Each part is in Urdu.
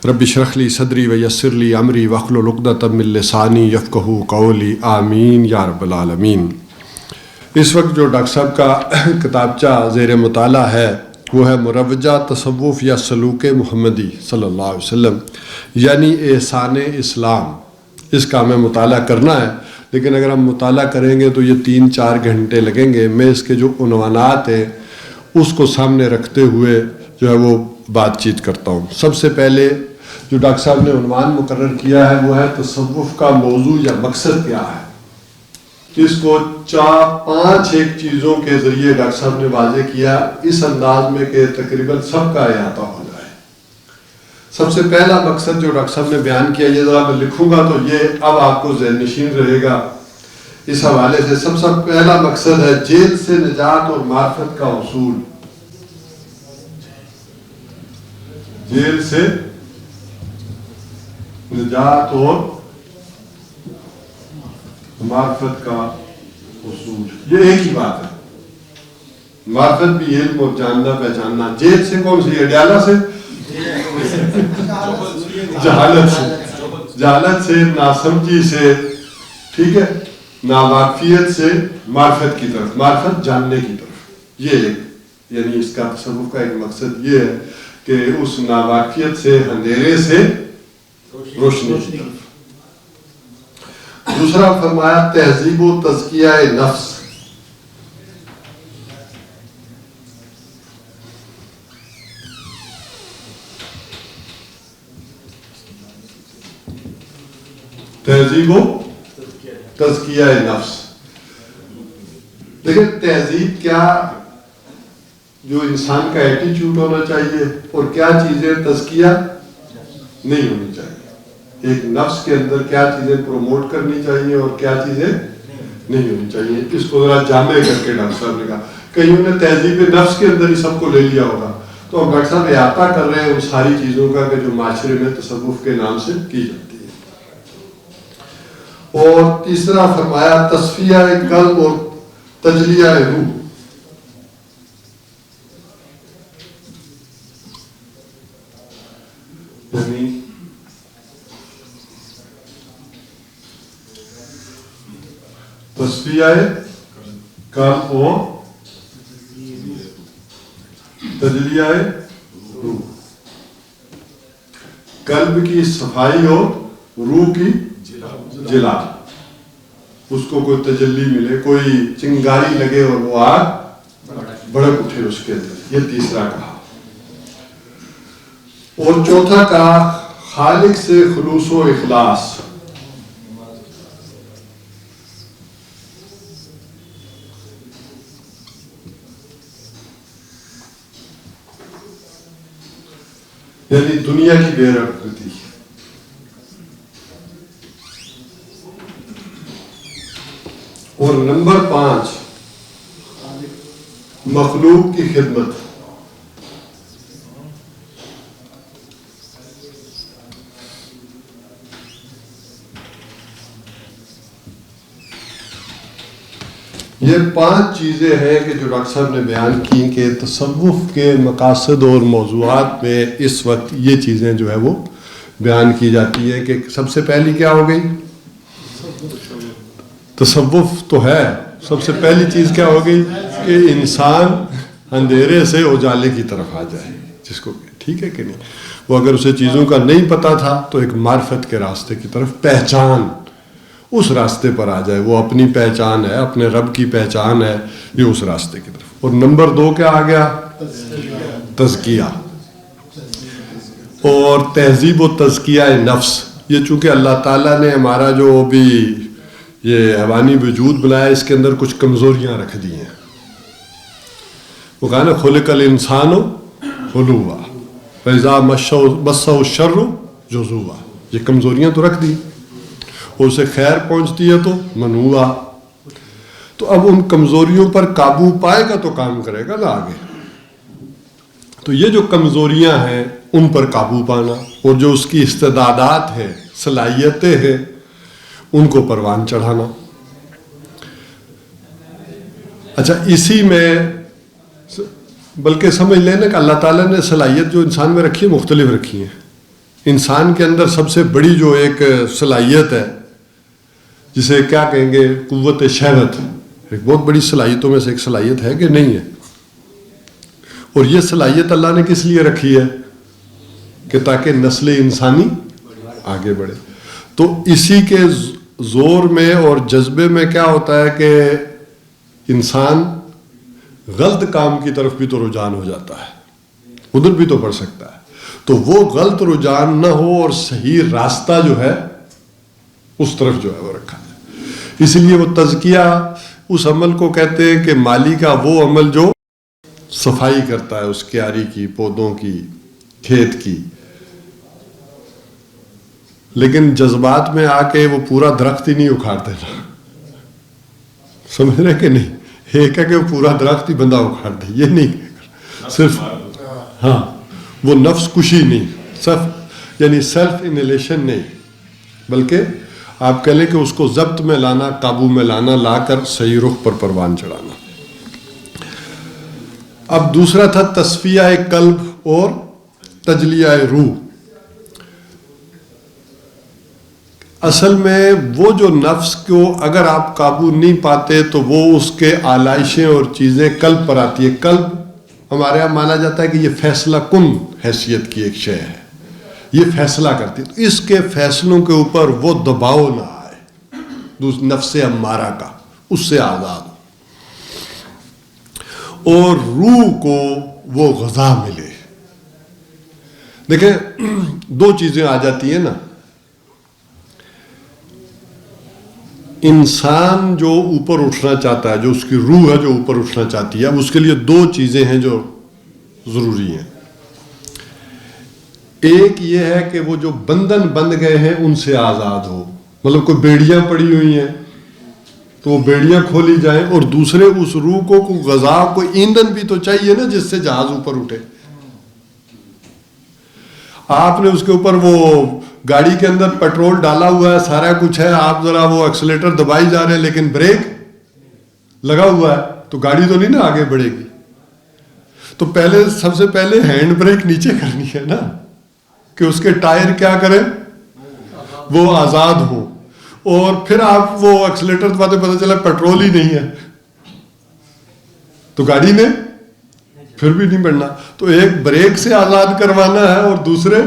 رب اشرح لی صدری ویسر لی امری واحلل عقدۃ من لسانی یفقہوا قولی آمین یا رب العالمین۔ اس وقت جو ڈاکٹر صاحب کا کتابچہ زیر مطالعہ ہے وہ ہے مروجہ تصوف یا سلوک محمدی صلی اللہ علیہ وسلم، یعنی احسان اسلام۔ اس کا ہمیں مطالعہ کرنا ہے، لیکن اگر ہم مطالعہ کریں گے تو یہ 3-4 گھنٹے لگیں گے۔ میں اس کے جو عنوانات ہیں اس کو سامنے رکھتے ہوئے جو ہے وہ بات چیت کرتا ہوں۔ سب سے پہلے جو ڈاکٹر صاحب نے عنوان مقرر کیا ہے وہ ہے تصوف کا موضوع یا مقصد کیا ہے۔ اس کو 4-5 چیزوں کے ذریعے ڈاکٹر صاحب نے واضح کیا اس انداز میں کہ تقریباً سب کا احاطہ ہو جائے۔ سب سے پہلا مقصد جو ڈاکٹر صاحب نے بیان کیا، یہ ذرا میں لکھوں گا تو یہ اب آپ کو ذہن نشین رہے گا اس حوالے سے۔ سب سے پہلا مقصد ہے جیل سے نجات اور معرفت کا حصول۔ جیل سے نجات اور معرفت کا حصول، یہ ایک ہی بات ہے۔ معرفت بھی علم اور جاننا پہچاننا۔ جیل سے کون سی ہے؟ ڈیالہ سے، جہالت سے، ناسمجھی سے، ٹھیک ہے، ناواقفیت سے معرفت کی طرف، معرفت جاننے کی طرف۔ یہ ایک یعنی اس کا تصوف کا ایک مقصد یہ ہے کہ اس ناواقفیت سے، اندھیرے سے روشنی کی طرف۔ دوسرا فرمایا تہذیب و تزکیہ نفس۔ تہذیب و تزکیہ نفس۔ لیکن تہذیب کیا جو انسان کا ایٹیچیوڈ ہونا چاہیے، اور کیا چیزیں تزکیہ نہیں ہونی چاہیے۔ ایک نفس کے اندر کیا چیزیں پروموٹ کرنی چاہیے اور کیا چیزیں نہیں ہونی چاہیے، اس کو ذرا جامع کر کے ڈاکٹر صاحب نے کہا۔ کئیوں نے تہذیب نفس کے اندر ہی سب کو لے لیا ہوگا، تو اب ڈاکٹر صاحب احاطہ کر رہے ہیں ان ساری چیزوں کا کہ جو معاشرے میں تصوف کے نام سے کی جاتی ہے۔ اور تیسرا فرمایا تصفیہ قلب اور تجلیہ روح۔ یعنی تصفیہ قلب و تجلیہ روح، قلب کی صفائی اور روح کی جلا، اس کو کوئی تجلی ملے، کوئی چنگاری لگے اور وہ آگ بھڑک اٹھے اس کے اندر۔ یہ تیسرا کہا۔ اور چوتھا کہا خالق سے خلوص و اخلاص۔ یعنی دنیا کی بے رغبتی۔ اور نمبر 5 مخلوق کی خدمت۔ یہ 5 چیزیں ہیں کہ جو ڈاکٹر صاحب نے بیان کی کہ تصوف کے مقاصد اور موضوعات میں اس وقت یہ چیزیں جو ہے وہ بیان کی جاتی ہیں کہ سب سے پہلی کیا ہو گئی؟ تصوف تو ہے، سب سے پہلی چیز کیا ہو گئی کہ انسان اندھیرے سے اجالے کی طرف آ جائے، جس کو ٹھیک ہے کہ نہیں، وہ اگر اسے چیزوں کا نہیں پتا تھا تو ایک معرفت کے راستے کی طرف، پہچان، اس راستے پر آ جائے، وہ اپنی پہچان ہے، اپنے رب کی پہچان ہے، یہ اس راستے کی طرف۔ اور نمبر 2 کیا آ گیا؟ تزکیہ اور تہذیب و تزکیہ نفس۔ یہ چونکہ اللہ تعالیٰ نے ہمارا جو بھی یہ حیوانی وجود بنایا، اس کے اندر کچھ کمزوریاں رکھ دی ہیں۔ وہ کہا نا خلق الانسان حلوٰ فاذا مسہ الشر جزوعا، یہ کمزوریاں تو رکھ دی، اور اسے خیر پہنچتی ہے تو منوعا۔ تو اب ان کمزوریوں پر قابو پائے گا تو کام کرے گا نا آگے۔ تو یہ جو کمزوریاں ہیں ان پر قابو پانا، اور جو اس کی استعدادات ہیں، صلاحیتیں ہیں، ان کو پروان چڑھانا۔ اچھا، اسی میں بلکہ سمجھ لینا کہ اللہ تعالیٰ نے صلاحیت جو انسان میں رکھی ہے مختلف رکھی ہیں، انسان کے اندر سب سے بڑی جو ایک صلاحیت ہے، جسے کیا کہیں گے، قوت شہوت، ایک بہت بڑی صلاحیتوں میں سے ایک صلاحیت ہے کہ نہیں ہے؟ اور یہ صلاحیت اللہ نے کس لیے رکھی ہے؟ کہ تاکہ نسل انسانی آگے بڑھے۔ تو اسی کے زور میں اور جذبے میں کیا ہوتا ہے کہ انسان غلط کام کی طرف بھی تو رجحان ہو جاتا ہے، ادھر بھی تو بڑھ سکتا ہے۔ تو وہ غلط رجحان نہ ہو اور صحیح راستہ جو ہے اس طرف جو ہے وہ رکھا ہے۔ اس لیے وہ تزکیہ اس عمل کو کہتے ہیں کہ مالی کا وہ عمل جو صفائی کرتا ہے اس کیاری کی، پودوں کی، کھیت کی، لیکن جذبات میں آ کے وہ پورا درخت ہی نہیں اکھاڑ دینا، سمجھ رہے کہ نہیں؟ ایک ہے کہ وہ پورا درخت ہی بندہ اکھاڑ دے، یہ نہیں صرف، ہاں وہ نفس کشی نہیں، صرف یعنی سیلف انہیلیشن نہیں، بلکہ آپ کہہ لیں کہ اس کو ضبط میں لانا، قابو میں لانا، لا کر صحیح رخ پر پروان چڑھانا۔ اب دوسرا تھا تصفیہ قلب اور تجلیہ روح۔ اصل میں وہ جو نفس کو اگر آپ قابو نہیں پاتے تو وہ اس کے آلائشیں اور چیزیں قلب پر آتی ہے۔ قلب ہمارے یہاں مانا جاتا ہے کہ یہ فیصلہ کن حیثیت کی ایک شے ہے، یہ فیصلہ کرتی ہے، تو اس کے فیصلوں کے اوپر وہ دباؤ نہ آئے نفس امارہ کا، اس سے آزاد ہو، اور روح کو وہ غذا ملے۔ دیکھیں دو چیزیں آ جاتی ہیں نا، انسان جو اوپر اٹھنا چاہتا ہے، جو اس کی روح ہے جو اوپر اٹھنا چاہتی ہے، اب اس کے لیے دو چیزیں ہیں جو ضروری ہیں۔ ایک یہ ہے کہ وہ جو بندھن بندھ گئے ہیں ان سے آزاد ہو، مطلب کوئی بیڑیاں پڑی ہوئی ہیں تو وہ بیڑیاں کھولی جائیں، اور دوسرے اس روح کو کوئی غذا، کوئی ایندھن بھی تو چاہیے نا جس سے جہاز اوپر اٹھے۔ آپ نے اس کے اوپر وہ گاڑی کے اندر پیٹرول ڈالا ہوا ہے، سارا کچھ ہے، آپ ذرا وہ ایکسیلیٹر دبائی جا رہے ہیں لیکن بریک لگا ہوا ہے تو گاڑی تو نہیں نا آگے بڑھے گی۔ تو پہلے سب سے پہلے ہینڈ بریک نیچے کرنی ہے نا، کہ اس کے ٹائر کیا کریں، وہ آزاد ہو، اور پھر آپ وہ ایکسیلیٹر دباتے پتہ چلا پیٹرول ہی نہیں ہے تو گاڑی نے پھر بھی نہیں بڑھنا۔ تو ایک بریک سے آزاد کروانا ہے اور دوسرے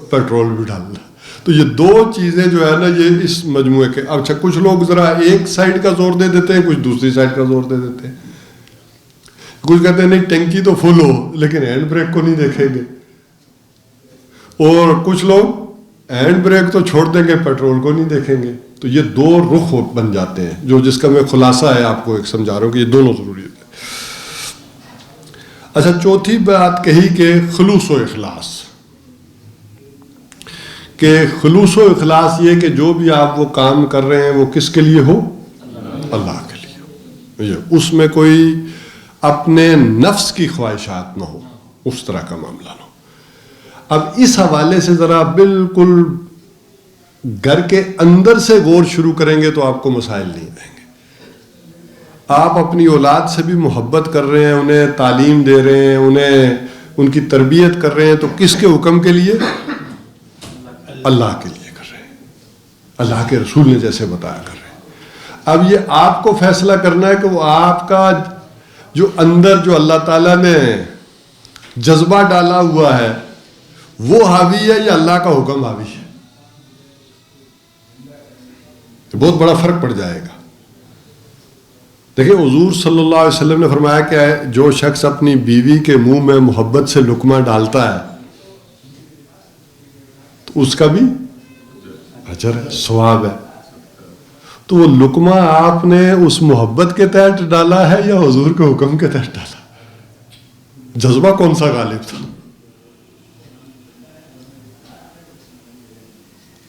پیٹرول بھی ڈالنا۔ تو یہ دو چیزیں جو ہے نا یہ اس مجموعے کے، اچھا کچھ لوگ ذرا ایک سائڈ کا زور دے دیتے ہیں، کچھ دوسری سائڈ کا زور دے دیتے ہیں، کچھ کہتے ہیں نہیں ٹینکی تو فل ہو لیکن ہینڈ بریک کو نہیں دیکھیں گے، اور کچھ لوگ ہینڈ بریک تو چھوڑ دیں گے پیٹرول کو نہیں دیکھیں گے۔ تو یہ دو رخ بن جاتے ہیں، جو جس کا میں خلاصہ ہے آپ کو ایک سمجھا رہا ہوں کہ یہ دونوں ضروری ہے۔ اچھا چوتھی بات کہی کہ خلوص و اخلاص، کہ خلوص و اخلاص یہ کہ جو بھی آپ وہ کام کر رہے ہیں وہ کس کے لیے ہو، اللہ کے لیے ہو، اس میں کوئی اپنے نفس کی خواہشات نہ ہو، اس طرح کا معاملہ نہ ہو۔ اب اس حوالے سے ذرا بالکل گھر کے اندر سے غور شروع کریں گے تو آپ کو مسائل نہیں آئیں گے۔ آپ اپنی اولاد سے بھی محبت کر رہے ہیں، انہیں تعلیم دے رہے ہیں، انہیں ان کی تربیت کر رہے ہیں، تو کس کے حکم کے لیے؟ اللہ کے لیے کر رہے ہیں، اللہ کے رسول نے جیسے بتایا کر رہے ہیں۔ اب یہ آپ کو فیصلہ کرنا ہے کہ وہ آپ کا جو اندر جو اللہ تعالیٰ نے جذبہ ڈالا ہوا ہے وہ حاوی ہے یا اللہ کا حکم حاوی ہے۔ بہت بڑا فرق پڑ جائے گا۔ دیکھیں حضور صلی اللہ علیہ وسلم نے فرمایا کہ جو شخص اپنی بیوی کے منہ میں محبت سے لقمہ ڈالتا ہے تو اس کا بھی اجر ہے، ثواب ہے۔ تو وہ لقمہ آپ نے اس محبت کے تحت ڈالا ہے یا حضور کے حکم کے تحت ڈالا؟ جذبہ کون سا غالب تھا؟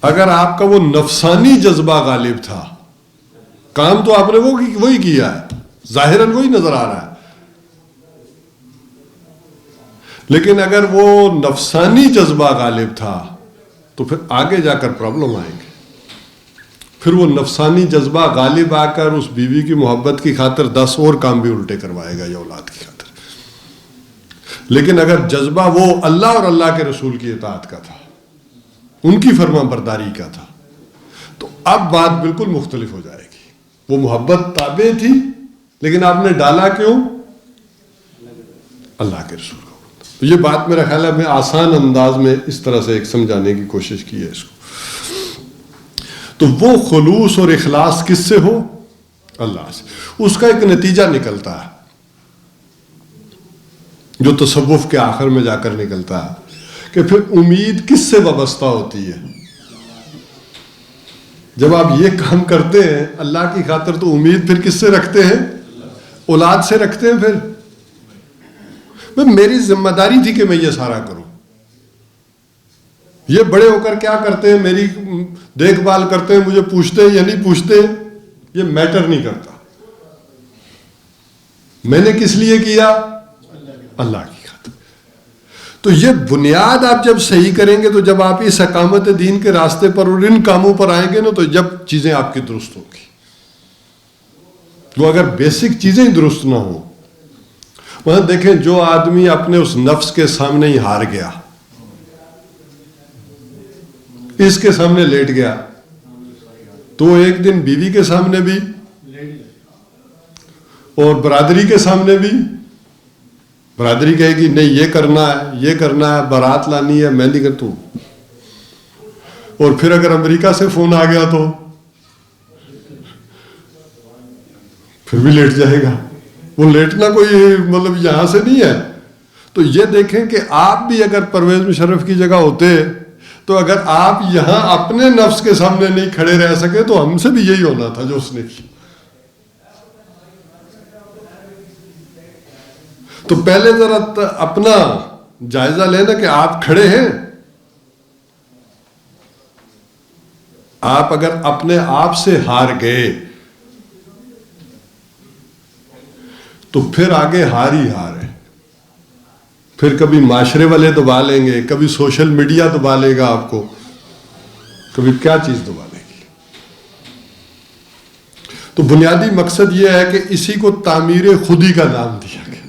اگر آپ کا وہ نفسانی جذبہ غالب تھا، کام تو آپ نے وہی کیا ہے، ظاہراً وہی نظر آ رہا ہے، لیکن اگر وہ نفسانی جذبہ غالب تھا تو پھر آگے جا کر پرابلم آئیں گے۔ پھر وہ نفسانی جذبہ غالب آ کر اس بیوی کی محبت کی خاطر 10 اور کام بھی الٹے کروائے گا یا اولاد کی خاطر۔ لیکن اگر جذبہ وہ اللہ اور اللہ کے رسول کی اطاعت کا تھا ان کی فرما برداری کا تھا. تو اب بات بالکل مختلف ہو جائے گی. وہ محبت تابع تھی لیکن آپ نے ڈالا کیوں؟ اللہ کے رسول کو. تو یہ بات میرا خیال ہے میں آسان انداز میں اس طرح سے ایک سمجھانے کی کوشش کی ہے اس کو. تو وہ خلوص اور اخلاص کس سے ہو؟ اللہ سے. اس کا ایک نتیجہ نکلتا ہے جو تصوف کے آخر میں جا کر نکلتا ہے کہ پھر امید کس سے وابستہ ہوتی ہے؟ جب آپ یہ کام کرتے ہیں اللہ کی خاطر تو امید پھر کس سے رکھتے ہیں؟ اولاد سے رکھتے ہیں. پھر میری ذمہ داری تھی کہ میں یہ سارا کروں. یہ بڑے ہو کر کیا کرتے ہیں؟ میری دیکھ بھال کرتے ہیں، مجھے پوچھتے ہیں یا نہیں پوچھتے، یہ میٹر نہیں کرتا. میں نے کس لیے کیا؟ اللہ کی خاطر. تو یہ بنیاد آپ جب صحیح کریں گے تو جب آپ اس اقامت دین کے راستے پر اور ان کاموں پر آئیں گے نا تو جب چیزیں آپ کی درست ہوں گی. وہ اگر بیسک چیزیں ہی درست نہ ہوں، وہاں دیکھیں جو آدمی اپنے اس نفس کے سامنے ہی ہار گیا، اس کے سامنے لیٹ گیا، تو ایک دن بیوی کے سامنے بھی اور برادری کے سامنے بھی، برادری کہے گی نہیں یہ کرنا ہے، یہ کرنا ہے، بارات لانی ہے، مہندی کر تو. اور پھر اگر امریکہ سے فون آ گیا تو پھر بھی لیٹ جائے گا. وہ لیٹنا کوئی مطلب یہاں سے نہیں ہے. تو یہ دیکھیں کہ آپ بھی اگر پرویز مشرف کی جگہ ہوتے تو اگر آپ یہاں اپنے نفس کے سامنے نہیں کھڑے رہ سکے تو ہم سے بھی یہی ہونا تھا جو اس نے کی. تو پہلے ذرا اپنا جائزہ لینا کہ آپ کھڑے ہیں. آپ اگر اپنے آپ سے ہار گئے تو پھر آگے ہار ہی ہار ہے. پھر کبھی معاشرے والے دبا لیں گے، کبھی سوشل میڈیا دبا لے گا آپ کو، کبھی کیا چیز دبا لے گی. تو بنیادی مقصد یہ ہے کہ اسی کو تعمیر خودی کا نام دیا گیا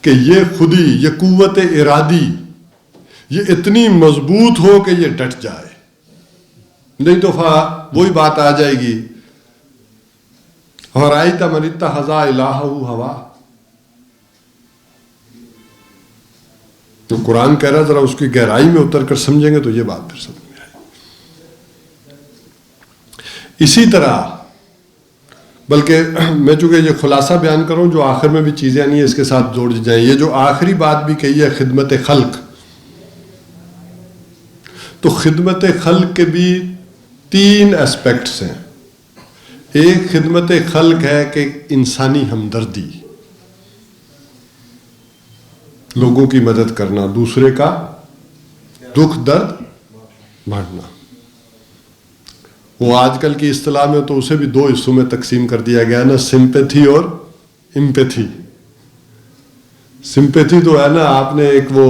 کہ یہ خودی، یہ قوت ارادی یہ اتنی مضبوط ہو کہ یہ ڈٹ جائے. نہیں تو وہی بات آ جائے گی، ہورائیت من اتخذ الہہ ہوا. تو قرآن کہہ رہا ذرا اس کی گہرائی میں اتر کر سمجھیں گے تو یہ بات پھر سمجھ میں آئے گی. اسی طرح بلکہ میں چونکہ یہ خلاصہ بیان کروں جو آخر میں بھی چیزیں نہیں ہیں اس کے ساتھ جوڑ جائیں. یہ جو آخری بات بھی کہی ہے خدمت خلق، تو خدمت خلق کے بھی 3 اسپیکٹس ہیں. ایک خدمت خلق ہے کہ انسانی ہمدردی، لوگوں کی مدد کرنا، دوسرے کا دکھ درد بانٹنا. وہ آج کل کی اصطلاح میں تو اسے بھی 2 حصوں میں تقسیم کر دیا گیا نا، سمپیتھی اور امپیتھی. سمپیتھی تو ہے نا آپ نے ایک وہ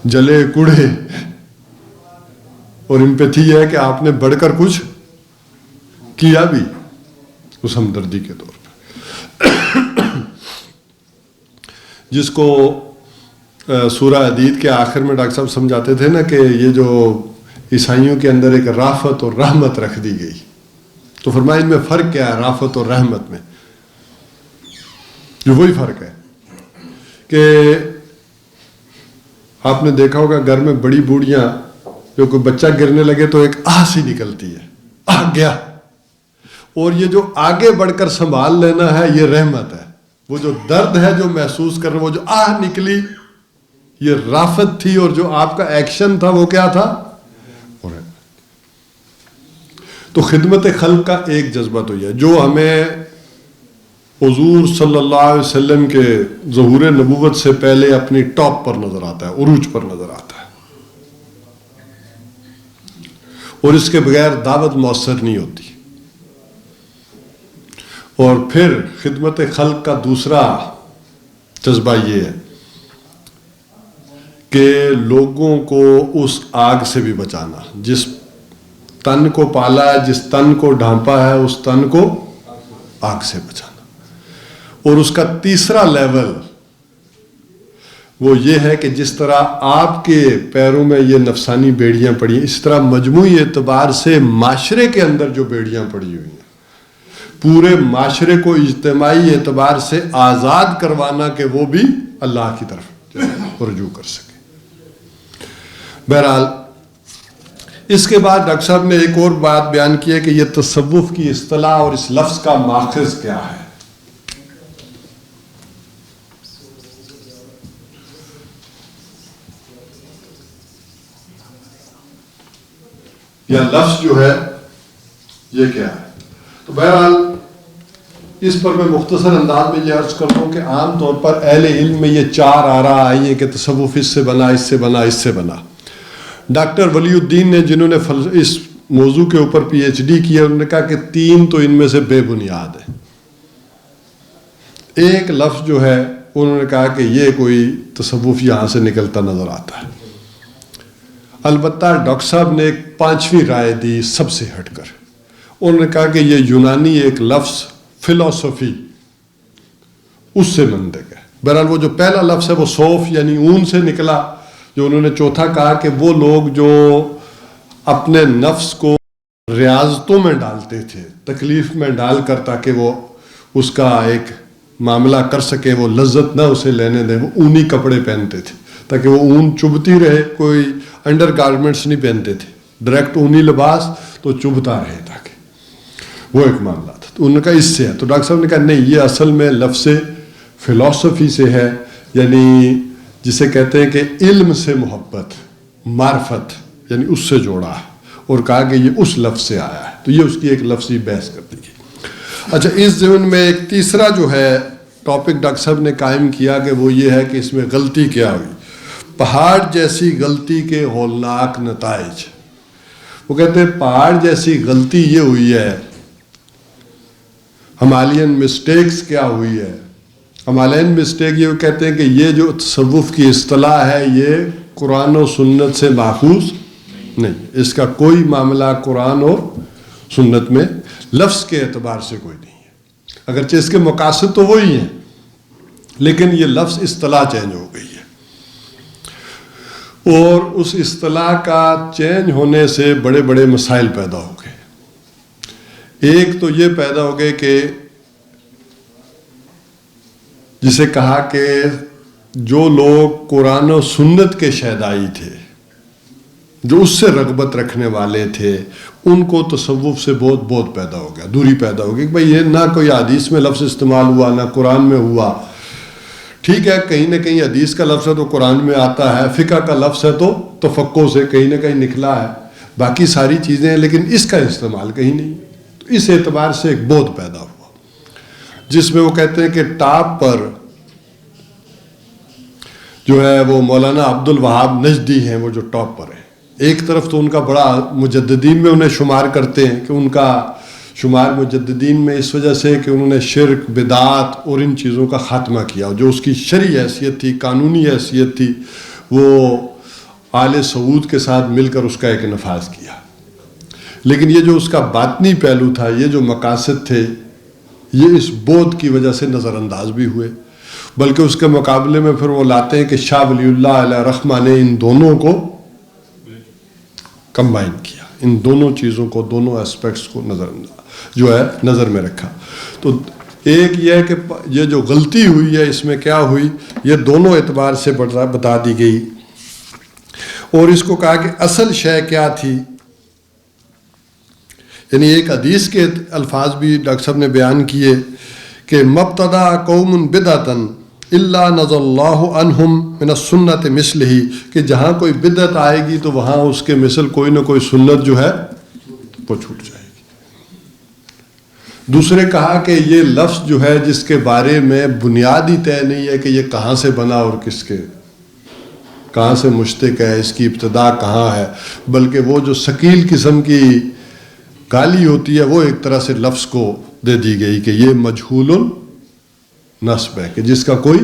جلے کوڑے، اور امپیتھی یہ ہے کہ آپ نے بڑھ کر کچھ کیا بھی اس ہمدردی کے طور پر. جس کو سورہ حدید کے آخر میں ڈاکٹر صاحب سمجھاتے تھے نا کہ یہ جو عیسائیوں کے اندر ایک رافت اور رحمت رکھ دی گئی، تو فرمایا ان میں فرق کیا ہے رافت اور رحمت میں؟ جو وہی فرق ہے کہ آپ نے دیکھا ہوگا گھر میں بڑی بوڑھیاں جو کوئی بچہ گرنے لگے تو ایک آہ سی نکلتی ہے، آ گیا. اور یہ جو آگے بڑھ کر سنبھال لینا ہے یہ رحمت ہے. وہ جو درد ہے جو محسوس کر رہے، وہ جو آہ نکلی یہ رافت تھی، اور جو آپ کا ایکشن تھا وہ کیا تھا؟ تو خدمت خلق کا ایک جذبہ تو یہ جو ہمیں حضور صلی اللہ علیہ وسلم کے ظہور نبوت سے پہلے اپنی ٹاپ پر نظر آتا ہے، عروج پر نظر آتا ہے، اور اس کے بغیر دعوت مؤثر نہیں ہوتی. اور پھر خدمت خلق کا دوسرا جذبہ یہ ہے کہ لوگوں کو اس آگ سے بھی بچانا، جس تن کو پالا ہے، جس تن کو ڈھانپا ہے، اس تن کو آگ سے بچانا. اور اس کا تیسرا لیول وہ یہ ہے کہ جس طرح آپ کے پیروں میں یہ نفسانی بیڑیاں پڑی ہیں، اس طرح مجموعی اعتبار سے معاشرے کے اندر جو بیڑیاں پڑی ہوئی ہیں، پورے معاشرے کو اجتماعی اعتبار سے آزاد کروانا کہ وہ بھی اللہ کی طرف رجوع کر سکے۔ بہرحال اس کے بعد ڈاکٹر صاحب نے ایک اور بات بیان کی ہے کہ یہ تصوف کی اصطلاح اور اس لفظ کا ماخذ کیا ہے۔ یہ لفظ جو ہے یہ کیا ہے؟ تو بہرحال اس پر میں مختصر انداز میں یہ عرض کرتا ہوں کہ عام طور پر اہل علم میں یہ چار آراء آئی ہیں کہ تصوف اس سے بنا، اس سے بنا، اس سے بنا۔ ڈاکٹر ولی الدین نے، جنہوں نے اس موضوع کے اوپر پی ایچ ڈی کیا، انہوں نے کہا کہ تین تو ان میں سے بے بنیاد ہے۔ ایک لفظ جو ہے انہوں نے کہا کہ یہ کوئی تصوف یہاں سے نکلتا نظر آتا ہے۔ البتہ ڈاکٹر صاحب نے ایک پانچویں رائے دی سب سے ہٹ کر، انہوں نے کہا کہ یہ یونانی ایک لفظ فلسفی اس سے منطق ہے۔ بہرحال وہ جو پہلا لفظ ہے وہ صوف یعنی اون سے نکلا، جو انہوں نے چوتھا کہا کہ وہ لوگ جو اپنے نفس کو ریاضتوں میں ڈالتے تھے، تکلیف میں ڈال کر تاکہ وہ اس کا ایک معاملہ کر سکے، وہ لذت نہ اسے لینے دیں، وہ اونی کپڑے پہنتے تھے تاکہ وہ اون چبھتی رہے، کوئی انڈر گارمنٹس نہیں پہنتے تھے، ڈائریکٹ اونی لباس تو چبھتا رہے تاکہ وہ ایک معاملہ تھا۔ تو انہوں نے کہا اس سے ہے، تو ڈاکٹر صاحب نے کہا نہیں، یہ اصل میں لفظ فلسفی سے ہے، یعنی جسے کہتے ہیں کہ علم سے محبت، معرفت، یعنی اس سے جوڑا ہے، اور کہا کہ یہ اس لفظ سے آیا ہے۔ تو یہ اس کی ایک لفظی بحث کر دی گئی۔ اچھا، اس ضمن میں ایک تیسرا جو ہے ٹاپک ڈاکٹر صاحب نے قائم کیا کہ وہ یہ ہے کہ اس میں غلطی کیا ہوئی، پہاڑ جیسی غلطی کے ہولناک نتائج۔ وہ کہتے ہیں پہاڑ جیسی غلطی یہ ہوئی ہے، ہمالین مسٹیکس کیا ہوئی ہے؟ ہمالین مسٹیک یہ کہتے ہیں کہ یہ جو تصوف کی اصطلاح ہے یہ قرآن و سنت سے ماخوذ نہیں، اس کا کوئی معاملہ قرآن اور سنت میں لفظ کے اعتبار سے کوئی نہیں ہے، اگرچہ اس کے مقاصد تو وہی ہیں، لیکن یہ لفظ اصطلاح چینج ہو گئی ہے، اور اس اصطلاح کا چینج ہونے سے بڑے بڑے مسائل پیدا ہو گئے۔ ایک تو یہ پیدا ہو گئے کہ جسے کہا کہ جو لوگ قرآن و سنت کے شیدائی تھے، جو اس سے رغبت رکھنے والے تھے، ان کو تصوف سے بہت پیدا ہو گیا، دوری پیدا ہو گئی کہ بھائی یہ نہ کوئی حدیث میں لفظ استعمال ہوا نہ قرآن میں ہوا۔ ٹھیک ہے، کہیں نہ کہیں حدیث کا لفظ ہے تو قرآن میں آتا ہے، فقہ کا لفظ ہے تو تفقہ سے کہیں نہ کہیں نکلا ہے، باقی ساری چیزیں ہیں، لیکن اس کا استعمال کہیں نہیں۔ تو اس اعتبار سے ایک بودھ پیدا ہوا جس میں وہ کہتے ہیں کہ ٹاپ پر جو ہے وہ مولانا عبد الوہاب نجدی ہیں، وہ جو ٹاپ پر ہیں۔ ایک طرف تو ان کا بڑا مجددین میں انہیں شمار کرتے ہیں کہ ان کا شمار مجددین میں اس وجہ سے کہ انہوں نے شرک، بدعات اور ان چیزوں کا خاتمہ کیا، جو اس کی شرعی حیثیت تھی، قانونی حیثیت تھی، وہ آل سعود کے ساتھ مل کر اس کا ایک نفاذ کیا۔ لیکن یہ جو اس کا باطنی پہلو تھا، یہ جو مقاصد تھے، یہ اس بودھ کی وجہ سے نظر انداز بھی ہوئے، بلکہ اس کے مقابلے میں پھر وہ لاتے ہیں کہ شاہ ولی اللہ علیہ رحمہ نے ان دونوں کو کمبائن کیا، ان دونوں چیزوں کو، دونوں اسپیکٹس کو نظر میں رکھا۔ تو ایک یہ ہے کہ یہ جو غلطی ہوئی ہے اس میں کیا ہوئی، یہ دونوں اعتبار سے بتا دی گئی، اور اس کو کہا کہ اصل شے کیا تھی۔ یعنی ایک حدیث کے الفاظ بھی ڈاکٹر صاحب نے بیان کیے کہ مبتدا قوم بدعتن الا نزل اللہ عنہم من السنت مثلہ، کہ جہاں کوئی بدعت آئے گی تو وہاں اس کے مثل کوئی نہ کوئی سنت جو ہے وہ چھوٹ جائے گی۔ دوسرے کہا کہ یہ لفظ جو ہے جس کے بارے میں بنیادی طے نہیں ہے کہ یہ کہاں سے بنا اور کہاں سے مشتق ہے، اس کی ابتدا کہاں ہے، بلکہ وہ جو ثقیل قسم کی گالی ہوتی ہے وہ ایک طرح سے لفظ کو دے دی گئی کہ یہ مجہول النسب ہے، کہ جس کا کوئی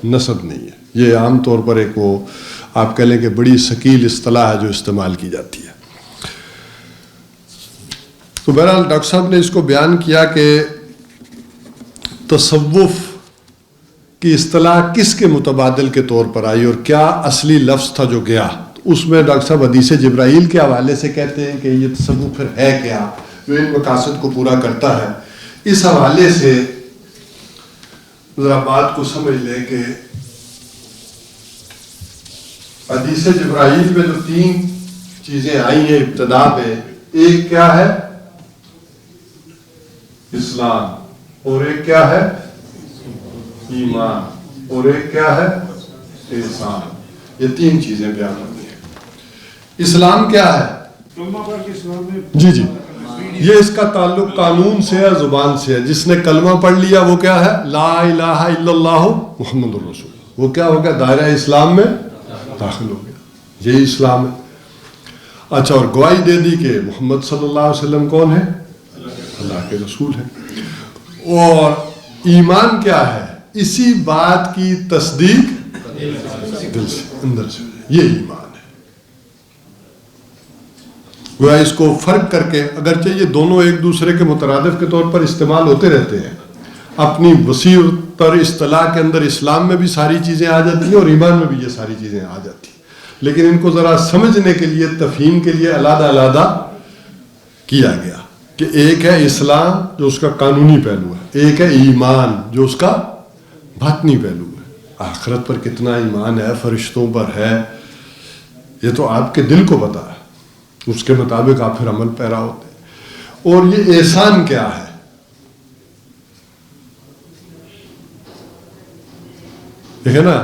نسب نہیں ہے۔ یہ عام طور پر ایک وہ آپ کہہ لیں کہ بڑی ثقیل اصطلاح ہے جو استعمال کی جاتی ہے۔ تو بہرحال ڈاکٹر صاحب نے اس کو بیان کیا کہ تصوف کہ اصطلاح کس کے متبادل کے طور پر آئی اور کیا اصلی لفظ تھا جو گیا. اس میں ڈاکٹر صاحب حدیث جبرائیل کے حوالے سے کہتے ہیں کہ یہ تصوف پھر ہے کیا جو ان مقاصد کو پورا کرتا ہے. اس حوالے سے ذرا بات کو سمجھ لیں کہ حدیث جبرائیل میں جو 3 چیزیں آئی ہیں ابتدا میں، ایک کیا ہے؟ اسلام، اور ایک کیا ہے؟ ایمان، اور ایک کیا ہے؟ احسان. یہ 3 چیزیں بیان ہوئی ہیں. اسلام کیا ہے؟ جی جی، یہ اس کا تعلق قانون سے ہے، زبان سے ہے. جس نے کلمہ پڑھ لیا وہ کیا ہے؟ لا الہ الا اللہ محمد الرسول. وہ کیا ہو گیا؟ دائرہ اسلام میں داخل ہو گیا. یہی اسلام ہے. اچھا، اور گواہی دے دی کہ محمد صلی اللہ علیہ وسلم کون ہے؟ اللہ کے رسول ہیں. اور ایمان کیا ہے؟ اسی بات کی تصدیق دل سے، اندر سے. یہ ایمان ہے. گویا اس کو فرق کر کے، اگرچہ یہ دونوں ایک دوسرے کے مترادف کے طور پر استعمال ہوتے رہتے ہیں، اپنی وسیع تر اصطلاح کے اندر اسلام میں بھی ساری چیزیں آ جاتی ہیں اور ایمان میں بھی یہ ساری چیزیں آ جاتی ہیں، لیکن ان کو ذرا سمجھنے کے لیے، تفہیم کے لیے علیحدہ علیحدہ کیا گیا کہ ایک ہے اسلام جو اس کا قانونی پہلو ہے، ایک ہے ایمان جو اس کا باطنی پہلو ہے. آخرت پر کتنا ایمان ہے، فرشتوں پر ہے، یہ تو آپ کے دل کو پتا ہے، اس کے مطابق آپ پھر عمل پیرا ہوتے ہیں. اور یہ احسان کیا ہے؟ دیکھیں نا،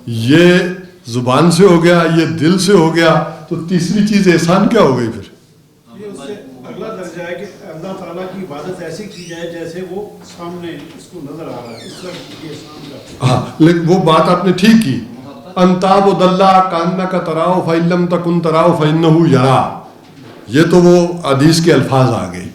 یہ زبان سے ہو گیا، یہ دل سے ہو گیا، تو تیسری چیز احسان کیا ہو گئی پھر؟ یہ اس سے اگلا درجہ ہے کہ اللہ تعالیٰ کی عبادت ایسی کی جائے جیسے وہ سامنے اس کو نظر آ رہا ہے. اس طرح یہ احسان کا. ہاں، لیکن وہ بات آپ نے ٹھیک کی. انتعبد اللہ کانک تراہ فإن لم تکن تراہ فإنہ یراک. یہ تو وہ حدیث کے الفاظ آ گئے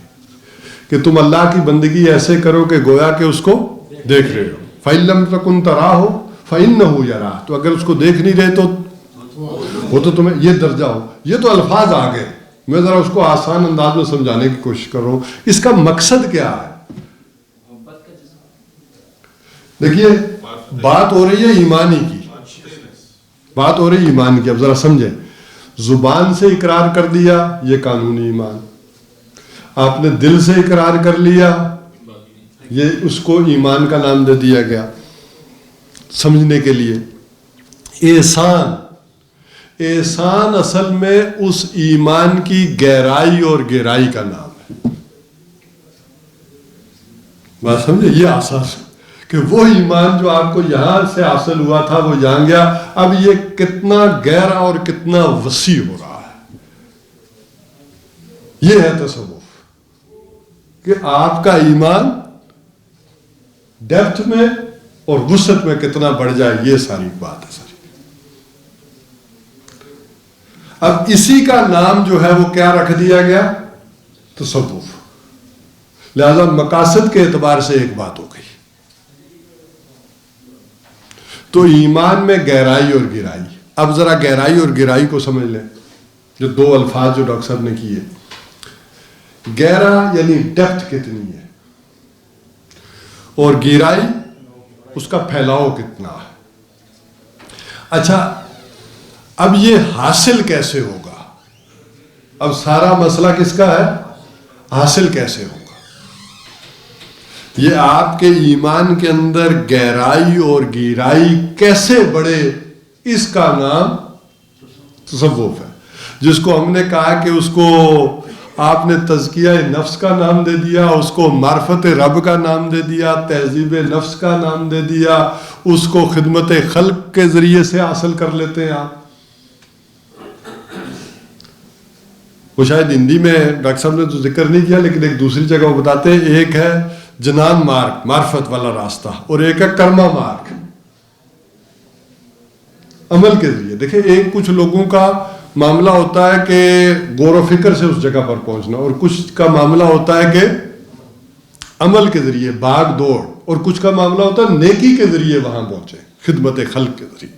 کہ تم اللہ کی بندگی ایسے کرو کہ گویا کہ اس کو دیکھ رہے ہو. فإن لم تکن تراہ فإنہ یراک. تو اگر اس کو دیکھ نہیں رہے تو وہ تو تمہیں یہ درجہ ہو. یہ تو الفاظ آ گئے. میں ذرا اس کو آسان انداز میں سمجھانے کی کوشش کر رہا ہوں. اس کا مقصد کیا ہے؟ دیکھیے، بات ہو رہی ہے ایمانی کی، بات ہو رہی ہے ایمان کی. اب ذرا سمجھیں، زبان سے اقرار کر دیا یہ قانونی ایمان، آپ نے دل سے اقرار کر لیا یہ اس کو ایمان کا نام دے دیا گیا. سمجھنے کے لیے احسان، احسان اصل میں اس ایمان کی گہرائی اور گہرائی کا نام ہے. بات سمجھے؟ یہ آساس کہ وہ ایمان جو آپ کو یہاں سے حاصل ہوا تھا وہ یہاں گیا، اب یہ کتنا گہرا اور کتنا وسیع ہو رہا ہے. یہ ہے تصوف کہ آپ کا ایمان ڈیپتھ میں اور وسعت میں کتنا بڑھ جائے. یہ ساری بات ہے ساری. اب اسی کا نام جو ہے وہ کیا رکھ دیا گیا؟ تصوف. لہذا مقاصد کے اعتبار سے ایک بات ہو گئی. تو ایمان میں گہرائی اور گہرائی. اب ذرا گہرائی اور گہرائی کو سمجھ لیں. جو 2 الفاظ جو ڈاکٹر صاحب نے کیے، گہرا یعنی ڈیپتھ کتنی ہے، اور گہرائی اس کا پھیلاؤ کتنا ہے. اچھا، اب یہ حاصل کیسے ہوگا؟ اب سارا مسئلہ کس کا ہے؟ حاصل کیسے ہوگا؟ یہ آپ کے ایمان کے اندر گہرائی اور گہرائی کیسے بڑھے، اس کا نام تصوف ہے. جس کو ہم نے کہا کہ اس کو آپ نے تزکیہ نفس کا نام دے دیا، اس کو معرفت رب کا نام دے دیا، تہذیب نفس کا نام دے دیا، اس کو خدمت خلق کے ذریعے سے حاصل کر لیتے ہیں آپ. وہ شاید ہندی میں ڈاکٹر صاحب نے تو ذکر نہیں کیا، لیکن ایک دوسری جگہ وہ بتاتے ہیں، ایک ہے جنان مارگ، معرفت والا راستہ، اور ایک ہے کرما مارگ، عمل کے ذریعے. دیکھیں، ایک کچھ لوگوں کا معاملہ ہوتا ہے کہ غور و فکر سے اس جگہ پر پہنچنا، اور کچھ کا معاملہ ہوتا ہے کہ عمل کے ذریعے بھاگ دوڑ، اور کچھ کا معاملہ ہوتا ہے نیکی کے ذریعے وہاں پہنچے، خدمت خلق کے ذریعے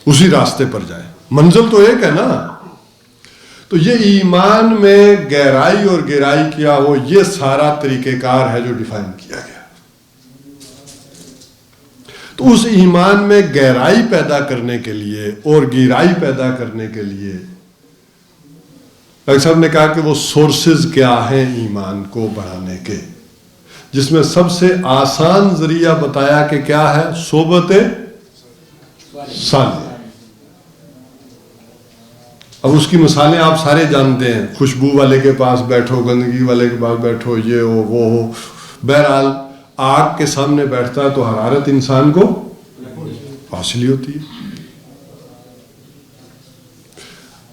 اسی راستے پر جائے. منزل تو ایک ہے نا. تو یہ ایمان میں گہرائی اور گہرائی کیا ہو، یہ سارا طریقہ کار ہے جو ڈیفائن کیا گیا. تو اس ایمان میں گہرائی پیدا کرنے کے لیے اور گہرائی پیدا کرنے کے لیے ڈاکٹر صاحب نے کہا کہ وہ سورسز کیا ہیں ایمان کو بڑھانے کے، جس میں سب سے آسان ذریعہ بتایا کہ کیا ہے، صحبت صالح۔ اب اس کی مثالیں آپ سارے جانتے ہیں، خوشبو والے کے پاس بیٹھو، گندگی والے کے پاس بیٹھو، یہ ہو وہ ہو، بہرحال آگ کے سامنے بیٹھتا ہے تو حرارت انسان کو حاصل ہی ہوتی ہے۔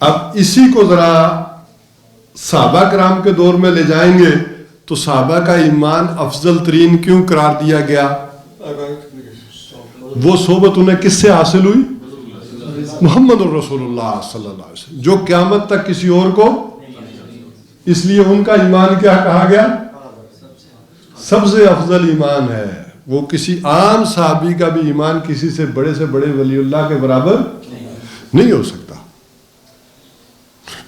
اب اسی کو ذرا صحابہ کرام کے دور میں لے جائیں گے تو صحابہ کا ایمان افضل ترین کیوں قرار دیا گیا؟ وہ صحبت انہیں کس سے حاصل ہوئی؟ محمد الرسول اللہ صلی اللہ علیہ وسلم، جو قیامت تک کسی اور کو، اس لیے ان کا ایمان کیا کہا گیا؟ سب سے افضل ایمان ہے۔ وہ کسی عام صحابی کا بھی ایمان کسی سے بڑے ولی اللہ کے برابر نہیں ہو سکتا،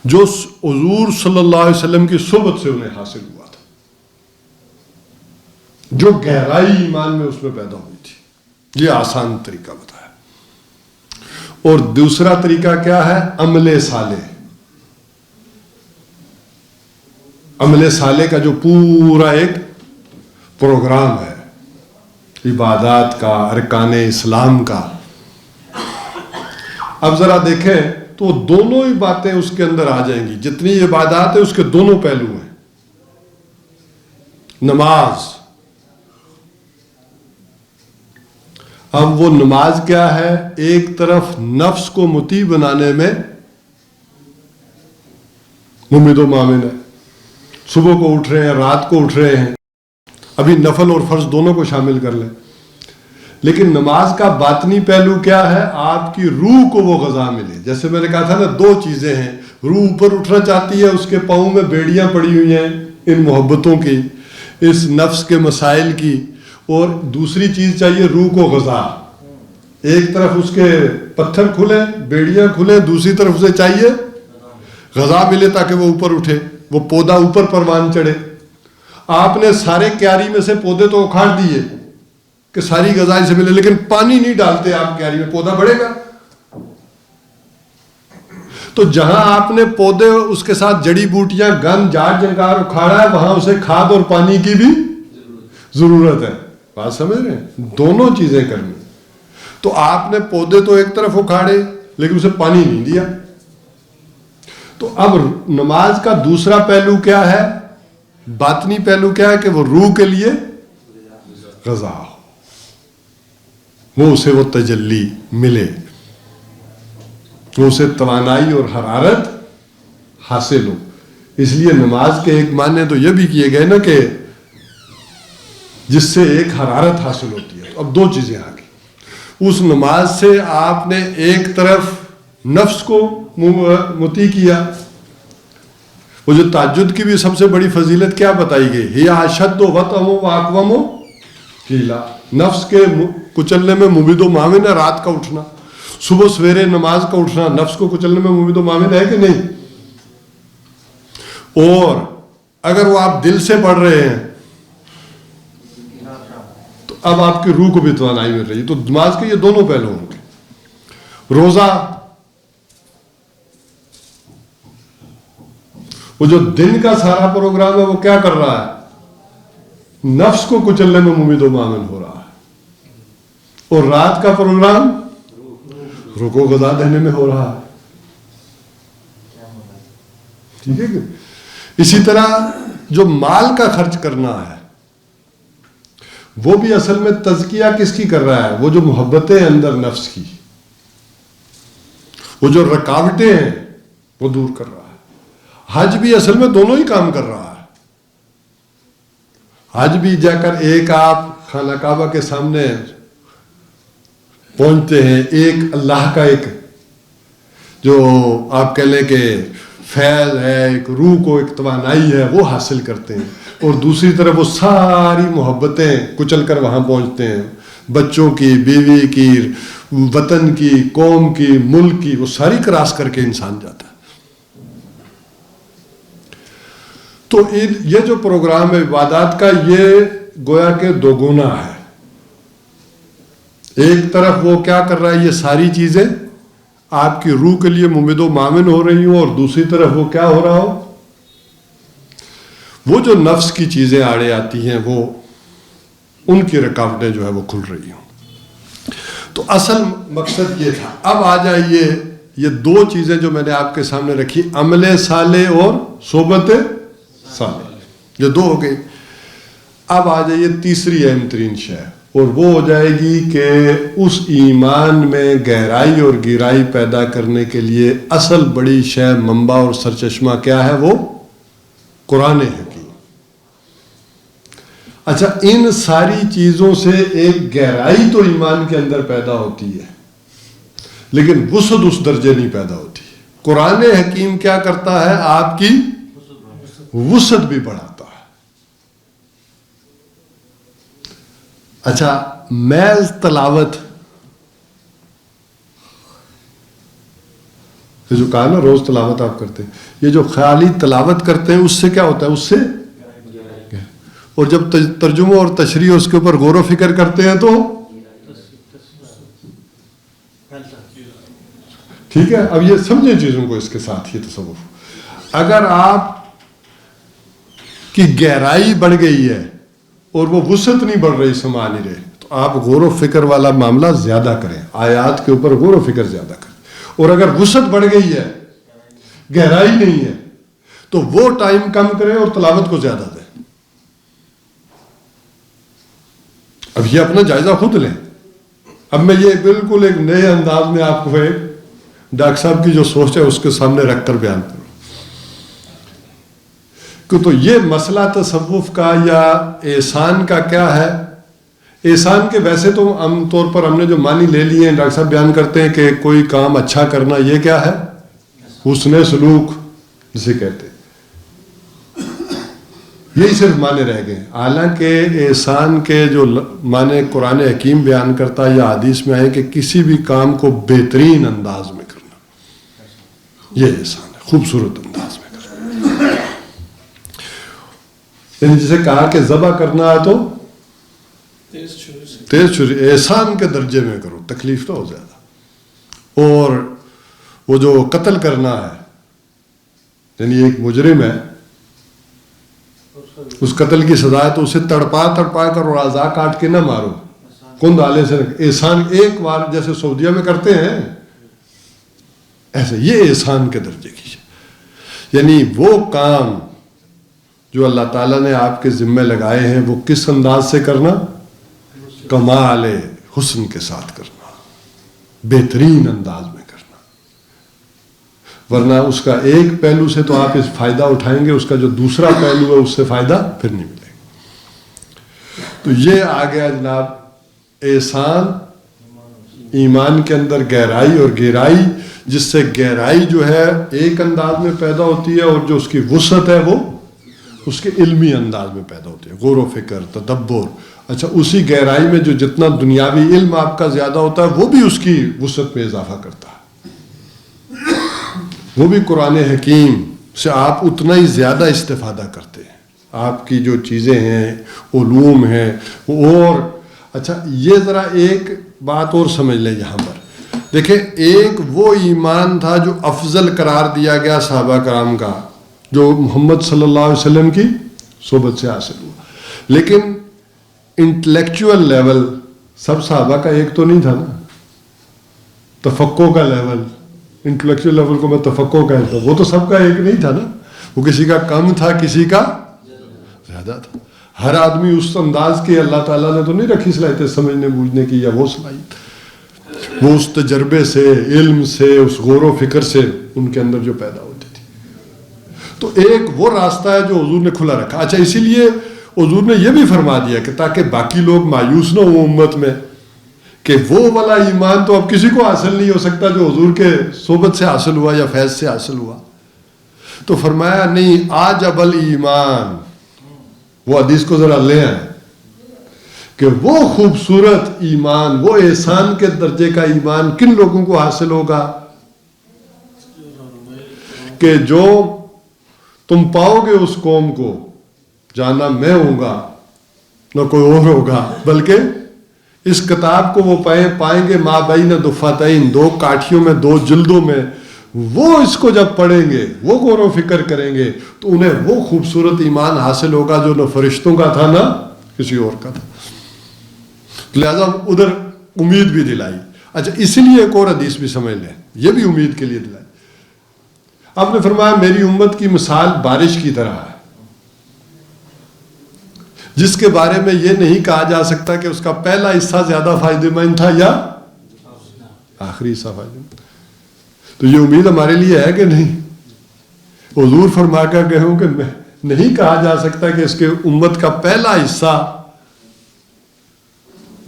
جو حضور صلی اللہ علیہ وسلم کی صحبت سے انہیں حاصل ہوا تھا، جو گہرائی ایمان میں اس میں پیدا ہوئی تھی۔ یہ آسان طریقہ بتایا۔ اور دوسرا طریقہ کیا ہے؟ عمل صالح۔ عمل صالح کا جو پورا ایک پروگرام ہے، عبادات کا، ارکان اسلام کا۔ اب ذرا دیکھیں تو دونوں ہی باتیں اس کے اندر آ جائیں گی، جتنی عبادات ہے اس کے دونوں پہلو ہیں۔ نماز، اب وہ نماز کیا ہے؟ ایک طرف نفس کو مطیع بنانے میں ممید و مامن ہے، صبح کو اٹھ رہے ہیں، رات کو اٹھ رہے ہیں، ابھی نفل اور فرض دونوں کو شامل کر لیں۔ لیکن نماز کا باطنی پہلو کیا ہے؟ آپ کی روح کو وہ غذا ملے۔ جیسے میں نے کہا تھا نا، دو چیزیں ہیں، روح اوپر اٹھنا چاہتی ہے، اس کے پاؤں میں بیڑیاں پڑی ہوئی ہیں ان محبتوں کی، اس نفس کے مسائل کی، اور دوسری چیز چاہیے روح کو غذا۔ ایک طرف اس کے پتھر کھلیں، بیڑیاں کھلیں، دوسری طرف اسے چاہیے غذا ملے تاکہ وہ اوپر اٹھے، وہ پودا اوپر پروان چڑھے۔ آپ نے سارے کیاری میں سے پودے تو اکھاڑ دیے کہ ساری غذا سے ملے، لیکن پانی نہیں ڈالتے آپ کیاری میں، پودا بڑھے گا؟ تو جہاں آپ نے پودے، اس کے ساتھ جڑی بوٹیاں، گند، جاڑ جنکار اکھاڑا ہے، وہاں اسے کھاد اور پانی کی بھی ضرورت ہے۔ بات سمجھ رہے ہیں؟ دونوں چیزیں کرنی۔ تو آپ نے پودے تو ایک طرف اکھاڑے لیکن اسے پانی نہیں دیا۔ تو اب نماز کا دوسرا پہلو کیا ہے؟ باطنی پہلو کیا ہے؟ کہ وہ روح کے لیے غذا ہو، وہ اسے وہ تجلی ملے، وہ اسے توانائی اور حرارت حاصل ہو۔ اس لیے نماز کے ایک معنی تو یہ بھی کیے گئے نا کہ جس سے ایک حرارت حاصل ہوتی ہے۔ اب دو چیزیں آ گئی، اس نماز سے آپ نے ایک طرف نفس کو مطیع کیا۔ وہ جو تہجد کی بھی سب سے بڑی فضیلت کیا بتائی گئی؟ ہی اشد وطئ و اقوم قیلا، نفس کے کچلنے میں مبید و معاون ہے رات کا اٹھنا، صبح سویرے نماز کا اٹھنا نفس کو کچلنے میں مبید و معاون ہے کہ نہیں؟ اور اگر وہ آپ دل سے پڑھ رہے ہیں تو اب آپ کی روح کو بھی توانائی مل رہی ہے۔ تو نماز کے یہ دونوں پہلو ہوں گے۔ روزہ، وہ جو دن کا سارا پروگرام ہے وہ کیا کر رہا ہے؟ نفس کو کچلنے میں ممید و معاون ہو رہا ہے، اور رات کا پروگرام روح کو غذا دینے میں ہو رہا ہے۔ ٹھیک ہے کہ اسی طرح جو مال کا خرچ کرنا ہے وہ بھی اصل میں تزکیہ کس کی کر رہا ہے؟ وہ جو محبتیں اندر نفس کی، وہ جو رکاوٹیں ہیں وہ دور کر رہا ہے۔ حج بھی اصل میں دونوں ہی کام کر رہا ہے۔ حج بھی جا کر ایک آپ خانہ کعبہ کے سامنے پہنچتے ہیں، ایک اللہ کا ایک جو آپ کہہ لیں کہ فیض ہے، ایک روح کو ایک توانائی ہے وہ حاصل کرتے ہیں، اور دوسری طرف وہ ساری محبتیں کچل کر وہاں پہنچتے ہیں، بچوں کی، بیوی کی، وطن کی، قوم کی، ملک کی، وہ ساری کراس کر کے انسان جاتا ہے۔ تو یہ جو پروگرام ہے عبادات کا، یہ گویا کہ دو گنا ہے۔ ایک طرف وہ کیا کر رہا ہے، یہ ساری چیزیں آپ کی روح کے لیے ممد و معاون ہو رہی ہوں، اور دوسری طرف وہ کیا ہو رہا ہو، وہ جو نفس کی چیزیں آڑے آتی ہیں، وہ ان کی رکاوٹیں جو ہے وہ کھل رہی ہوں۔ تو اصل مقصد یہ تھا۔ اب آ جائیے، یہ دو چیزیں جو میں نے آپ کے سامنے رکھی، عمل صالح اور صحبت صالح، یہ دو ہو گئی۔ اب آ جائیے تیسری اہم ترین شے، اور وہ ہو جائے گی کہ اس ایمان میں گہرائی اور گہرائی پیدا کرنے کے لیے اصل بڑی شے، منبع اور سرچشمہ کیا ہے، وہ قرآن حکیم۔ اچھا، ان ساری چیزوں سے ایک گہرائی تو ایمان کے اندر پیدا ہوتی ہے، لیکن وسعت اس درجے نہیں پیدا ہوتی۔ قرآن حکیم کیا کرتا ہے، آپ کی وسعت بھی بڑھاتا ہے۔ اچھا، محض تلاوت، یہ جو کہا نا روز تلاوت آپ کرتے ہیں، یہ جو خیالی تلاوت کرتے ہیں، اس سے کیا ہوتا ہے، اس سے، اور جب ترجمہ اور تشریح اس کے اوپر غور و فکر کرتے ہیں تو ٹھیک ہے۔ اب یہ سمجھیں چیزوں کو اس کے ساتھ، یہ تصوف، اگر آپ کی گہرائی بڑھ گئی ہے اور وہ وسعت نہیں بڑھ رہی، سما نہیں رہے، تو آپ غور و فکر والا معاملہ زیادہ کریں، آیات کے اوپر غور و فکر زیادہ کریں۔ اور اگر وسعت بڑھ گئی ہے، گہرائی نہیں ہے، تو وہ ٹائم کم کریں اور تلاوت کو زیادہ دیں۔ اب یہ اپنا جائزہ خود لیں۔ اب میں یہ بالکل ایک نئے انداز میں آپ کو ڈاکٹر صاحب کی جو سوچ ہے اس کے سامنے رکھ کر بیان کروں کہ تو یہ مسئلہ تصوف کا یا احسان کا کیا ہے۔ احسان کے ویسے تو عام طور پر ہم نے جو معنی لے لیے ہیں، ڈاکٹر صاحب بیان کرتے ہیں کہ کوئی کام اچھا کرنا، یہ کیا ہے، حسن سلوک جسے کہتے ہیں، یہی صرف معنی رہ گئے۔ حالانکہ احسان کے جو معنی قرآن حکیم بیان کرتا ہے یا حدیث میں آئے کہ کسی بھی کام کو بہترین انداز میں کرنا، یہ احسان ہے، خوبصورت انداز میں کرنا۔ یعنی جسے کہا کہ ذبح کرنا ہے تو تیز چھری، احسان کے درجے میں کرو، تکلیف تو ہو زیادہ۔ اور وہ جو قتل کرنا ہے، یعنی ایک مجرم ہے، اس قتل کی سزا ہے تو اسے تڑپا کر اور اعضاء کاٹ کے نہ مارو، کند آلے سے احسان ایک بار جیسے سعودیہ میں کرتے ہیں ایسے، یہ احسان کے درجے کی ہے۔ یعنی وہ کام جو اللہ تعالیٰ نے آپ کے ذمہ لگائے ہیں، وہ کس انداز سے کرنا، کمال حسن کے ساتھ کرنا، بہترین انداز میں کرنا، ورنہ اس کا ایک پہلو سے تو آپ اس فائدہ اٹھائیں گے، اس کا جو دوسرا پہلو ہے اس سے فائدہ پھر نہیں ملے گا۔ تو یہ آ گیا جناب احسان، ایمان کے اندر گہرائی اور گہرائی، جس سے گہرائی جو ہے ایک انداز میں پیدا ہوتی ہے، اور جو اس کی وسعت ہے وہ اس کے علمی انداز میں پیدا ہوتی ہے، غور و فکر، تدبر۔ اچھا، اسی گہرائی میں جو جتنا دنیاوی علم آپ کا زیادہ ہوتا ہے، وہ بھی اس کی وسعت میں اضافہ کرتا ہے، وہ بھی قرآن حکیم سے آپ اتنا ہی زیادہ استفادہ کرتے ہیں، آپ کی جو چیزیں ہیں، علوم ہیں، اور اچھا یہ ذرا ایک بات اور سمجھ لیں یہاں پر، دیکھیں ایک وہ ایمان تھا جو افضل قرار دیا گیا صحابہ کرام کا، جو محمد صلی اللہ علیہ وسلم کی صحبت سے حاصل ہوا، لیکن انٹلیکچوئل لیول سب صحابہ کا ایک تو نہیں تھا نا، تفقہ کا لیول، انٹلیکچوئل لیول کو میں تفقہ کہتا ہوں، وہ تو سب کا ایک نہیں تھا نا، وہ کسی کا کم تھا، کسی کا زیادہ تھا۔ ہر آدمی اس انداز کی اللہ تعالیٰ نے تو نہیں رکھی صلاحیت سمجھنے بوجھنے کی، یا وہ صلاحیت، وہ اس تجربے سے، علم سے، اس غور و فکر سے ان کے اندر جو پیدا ہوتی تھی۔ تو ایک وہ راستہ ہے جو حضور نے کھلا رکھا۔ اچھا، اسی لیے حضور نے یہ بھی فرما دیا کہ تاکہ باقی لوگ مایوس نہ ہوں امت میں کہ وہ والا ایمان تو اب کسی کو حاصل نہیں ہو سکتا جو حضور کے صحبت سے حاصل ہوا یا فیض سے حاصل ہوا، تو فرمایا نہیں، آجب الایمان، وہ حدیث کو ذرا لے آئیں کہ وہ خوبصورت ایمان، وہ احسان کے درجے کا ایمان کن لوگوں کو حاصل ہوگا کہ جو تم پاؤ گے اس قوم کو، جانا میں ہوں گا نہ کوئی اور ہوگا، بلکہ اس کتاب کو وہ پائیں گے مابین دفتین، 2 کاٹھیوں میں 2 جلدوں میں. وہ اس کو جب پڑھیں گے، وہ غور و فکر کریں گے تو انہیں وہ خوبصورت ایمان حاصل ہوگا جو نہ فرشتوں کا تھا نہ کسی اور کا تھا. لہذا ادھر امید بھی دلائی. اچھا اسی لیے ایک اور حدیث بھی سمجھ لیں، یہ بھی امید کے لیے دلائی. آپ نے فرمایا میری امت کی مثال بارش کی طرح ہے، جس کے بارے میں یہ نہیں کہا جا سکتا کہ اس کا پہلا حصہ زیادہ فائدہ مند تھا یا آخری حصہ فائدہ مند. تو یہ امید ہمارے لیے ہے کہ نہیں؟ حضور فرما کر گئے ہوں کہ نہیں کہا جا سکتا کہ اس کے امت کا پہلا حصہ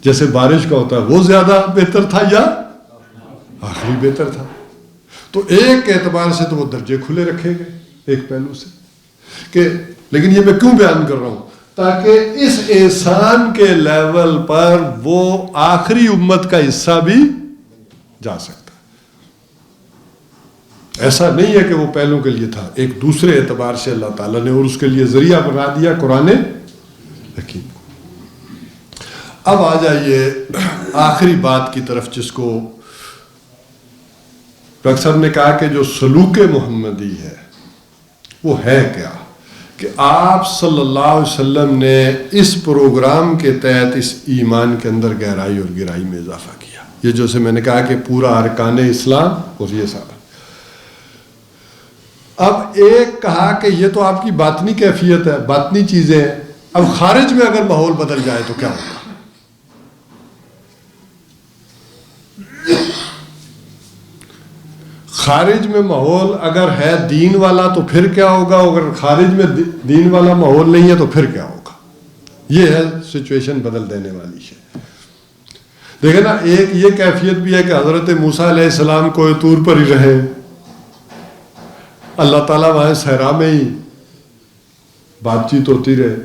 جیسے بارش کا ہوتا ہے وہ زیادہ بہتر تھا یا آخری بہتر تھا. تو ایک اعتبار سے تو وہ درجے کھلے رکھے گئے ایک پہلو سے کہ، لیکن یہ میں کیوں بیان کر رہا ہوں؟ تاکہ اس احسان کے لیول پر وہ آخری امت کا حصہ بھی جا سکتا. ایسا نہیں ہے کہ وہ پہلوں کے لیے تھا، ایک دوسرے اعتبار سے اللہ تعالیٰ نے اور اس کے لیے ذریعہ بنا دیا قرآن حکیم. اب آ جائیے آخری بات کی طرف، جس کو ڈاکٹر صاحب نے کہا کہ جو سلوک محمدی ہے وہ ہے کیا، کہ آپ صلی اللہ علیہ وسلم نے اس پروگرام کے تحت اس ایمان کے اندر گہرائی اور گہرائی میں اضافہ کیا. یہ جیسے میں نے کہا کہ پورا ارکان اسلام اور یہ سارا. اب ایک کہا کہ یہ تو آپ کی باطنی کیفیت ہے، باطنی چیزیں ہیں. اب خارج میں اگر ماحول بدل جائے تو کیا ہوگا؟ خارج میں ماحول اگر ہے دین والا تو پھر کیا ہوگا؟ اگر خارج میں دین والا ماحول نہیں ہے تو پھر کیا ہوگا؟ یہ ہے سچویشن بدل دینے والی ہے. دیکھیں نا، ایک یہ کیفیت بھی ہے کہ حضرت موسیٰ علیہ السلام کوہ طور پر ہی رہے، اللہ تعالیٰ وہاں صحرا میں ہی بات چیت ہوتی رہے.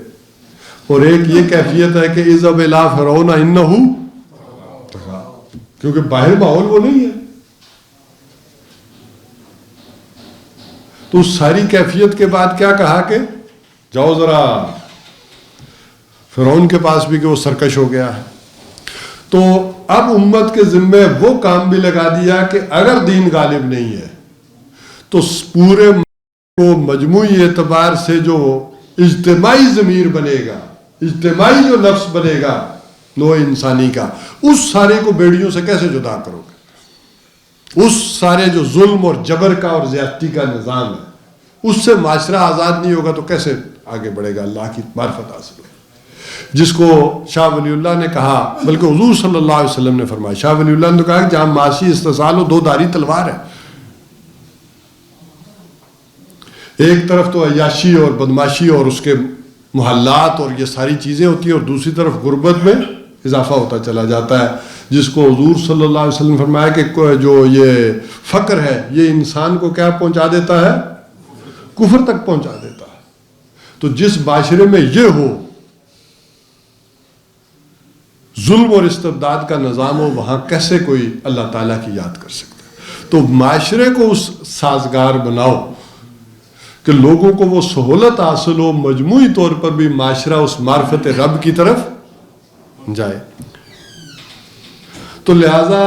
اور ایک یہ کیفیت ہے کہ اذهب الى فرعون انه طغى، کیونکہ باہر ماحول وہ نہیں ہے. تو اس ساری کیفیت کے بعد کیا کہا کہ جاؤ ذرا فرعون کے پاس بھی کہ وہ سرکش ہو گیا ہے. تو اب امت کے ذمے وہ کام بھی لگا دیا کہ اگر دین غالب نہیں ہے تو پورے کو مجموعی اعتبار سے جو اجتماعی ضمیر بنے گا، اجتماعی جو نفس بنے گا نوع انسانی کا، اس سارے کو بیڑیوں سے کیسے جدا کرو گے؟ اس سارے جو ظلم اور جبر کا اور زیادتی کا نظام ہے، اس سے معاشرہ آزاد نہیں ہوگا تو کیسے آگے بڑھے گا؟ اللہ کی معرفت حاصل ہوگی. جس کو شاہ ولی اللہ نے کہا، بلکہ حضور صلی اللہ علیہ وسلم نے فرمایا، شاہ ولی اللہ نے کہا کہ جہاں معاشی استحصال ہو، 2 دھاری تلوار ہے. ایک طرف تو عیاشی اور بدماشی اور اس کے محلات اور یہ ساری چیزیں ہوتی ہیں، اور دوسری طرف غربت میں اضافہ ہوتا چلا جاتا ہے، جس کو حضور صلی اللہ علیہ وسلم فرمایا کہ جو یہ فقر ہے یہ انسان کو کیا پہنچا دیتا ہے؟ کفر تک پہنچا دیتا ہے. تو جس معاشرے میں یہ ہو، ظلم اور استبداد کا نظام ہو، وہاں کیسے کوئی اللہ تعالیٰ کی یاد کر سکتا ہے؟ تو معاشرے کو اس سازگار بناؤ کہ لوگوں کو وہ سہولت حاصل ہو، مجموعی طور پر بھی معاشرہ اس معرفت رب کی طرف جائے. تو لہذا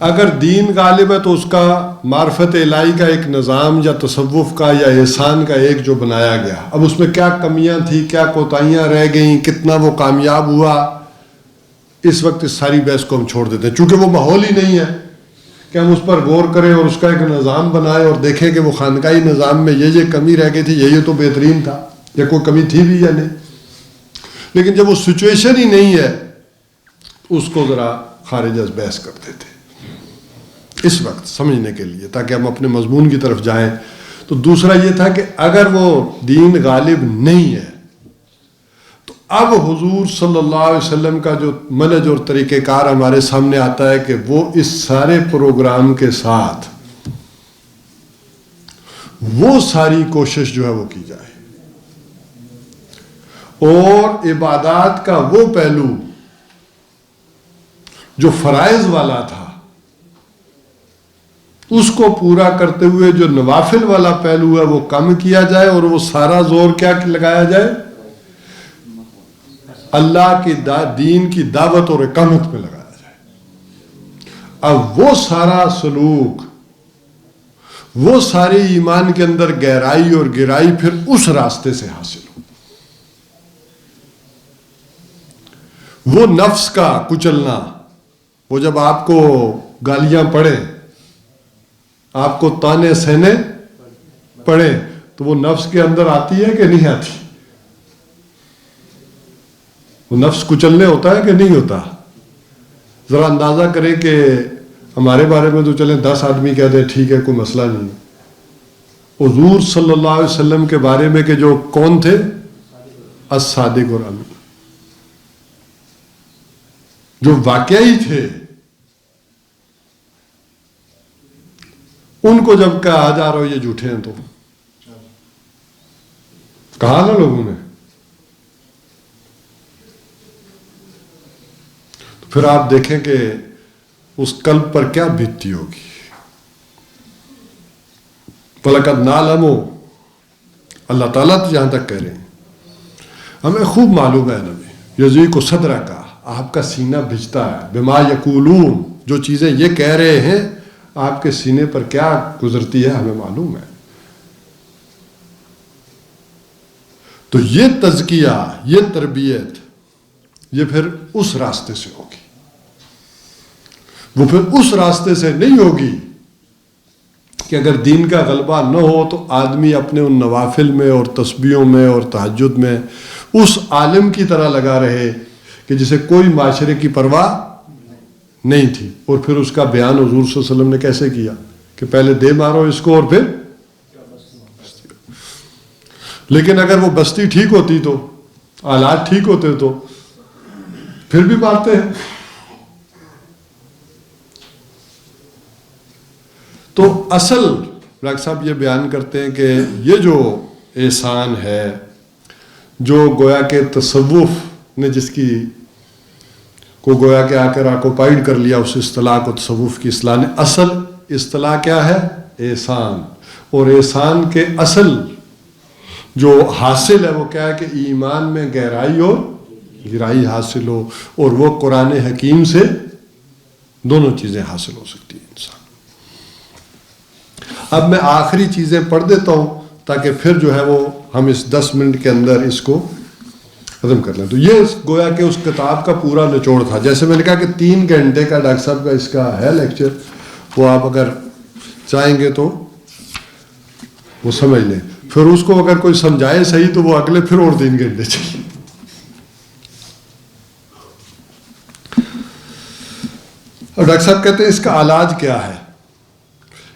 اگر دین غالب ہے تو اس کا معرفت الہی کا ایک نظام یا تصوف کا یا احسان کا ایک جو بنایا گیا، اب اس میں کیا کمیاں تھیں، کیا کوتاہیاں رہ گئیں، کتنا وہ کامیاب ہوا، اس وقت اس ساری بحث کو ہم چھوڑ دیتے ہیں، چونکہ وہ ماحول ہی نہیں ہے کہ ہم اس پر غور کریں اور اس کا ایک نظام بنائیں اور دیکھیں کہ وہ خانقاہی نظام میں یہ کمی رہ گئی تھی، یہ تو بہترین تھا، یا کوئی کمی تھی بھی یا نہیں. لیکن جب وہ سچویشن ہی نہیں ہے اس کو ذرا خارج از بحث کرتے تھے اس وقت سمجھنے کے لیے، تاکہ ہم اپنے مضمون کی طرف جائیں. تو دوسرا یہ تھا کہ اگر وہ دین غالب نہیں ہے تو اب حضور صلی اللہ علیہ وسلم کا جو منہج اور طریقہ کار ہمارے سامنے آتا ہے کہ وہ اس سارے پروگرام کے ساتھ وہ ساری کوشش جو ہے وہ کی جائے، اور عبادات کا وہ پہلو جو فرائض والا تھا اس کو پورا کرتے ہوئے جو نوافل والا پہلو ہے وہ کم کیا جائے اور وہ سارا زور کیا لگایا جائے؟ اللہ کی دین کی دعوت اور اقامت پہ لگایا جائے. اب وہ سارا سلوک، وہ سارے ایمان کے اندر گہرائی اور گہرائی پھر اس راستے سے حاصل ہو. وہ نفس کا کچلنا، وہ جب آپ کو گالیاں پڑے، آپ کو تانے سہنے پڑے، تو وہ نفس کے اندر آتی ہے کہ نہیں آتی؟ وہ نفس کچلنے ہوتا ہے کہ نہیں ہوتا؟ ذرا اندازہ کریں کہ ہمارے بارے میں تو چلیں 10 آدمی کہتے ہیں ٹھیک ہے کوئی مسئلہ نہیں. حضور صلی اللہ علیہ وسلم کے بارے میں کہ جو کون تھے؟ الصادق اور امین، جو واقعی تھے، ان کو جب کہا جا رہا ہو یہ جھوٹے ہیں تو کہا نا لوگوں نے، تو پھر آپ دیکھیں کہ اس قلب پر کیا بیتتی ہوگی. وَلَقَدْ نَعْلَمُ، اللہ تعالیٰ جہاں تک کہہ رہے ہیں ہمیں خوب معلوم ہے نبی یضیق صدرک، آپ کا سینہ بھجتا ہے، بما یقولون، جو چیزیں یہ کہہ رہے ہیں آپ کے سینے پر کیا گزرتی ہے ہمیں معلوم ہے. تو یہ تزکیہ، یہ تربیت، یہ پھر اس راستے سے ہوگی. وہ پھر اس راستے سے نہیں ہوگی کہ اگر دین کا غلبہ نہ ہو تو آدمی اپنے ان نوافل میں اور تسبیحوں میں اور تہجد میں اس عالم کی طرح لگا رہے کہ جسے کوئی معاشرے کی پرواہ نہیں تھی. اور پھر اس کا بیان حضور صلی اللہ علیہ وسلم نے کیسے کیا کہ پہلے دے مارو اس کو اور پھر. لیکن اگر وہ بستی ٹھیک ہوتی تو، حالات ٹھیک ہوتے تو پھر بھی مارتے ہیں. تو اصل ڈاکٹر صاحب یہ بیان کرتے ہیں کہ یہ جو احسان ہے، جو گویا کہ تصوف نے جس کی کو گویا کہ آ کر آکوپائیڈ کر لیا اس اصطلاح کو، تصوف کی اصطلاح نے، اصل اصطلاح کیا ہے؟ احسان. اور احسان کے اصل جو حاصل ہے وہ کیا ہے کہ ایمان میں گہرائی اور گہرائی حاصل ہو، اور وہ قرآن حکیم سے دونوں چیزیں حاصل ہو سکتی ہیں انسان. اب میں آخری چیزیں پڑھ دیتا ہوں تاکہ پھر جو ہے وہ ہم اس 10 منٹ کے اندر اس کو ختم کر لیں. تو یہ گویا کہ اس کتاب کا پورا نچوڑ تھا. جیسے میں نے کہا کہ 3 گھنٹے کا ڈاکٹر صاحب کا اس کا ہے لیکچر، وہ آپ اگر چاہیں گے تو وہ سمجھ لیں. پھر اس کو اگر کوئی سمجھائے صحیح تو وہ اگلے پھر اور 3 گھنٹے چاہیے. اور ڈاکٹر صاحب کہتے ہیں اس کا علاج کیا ہے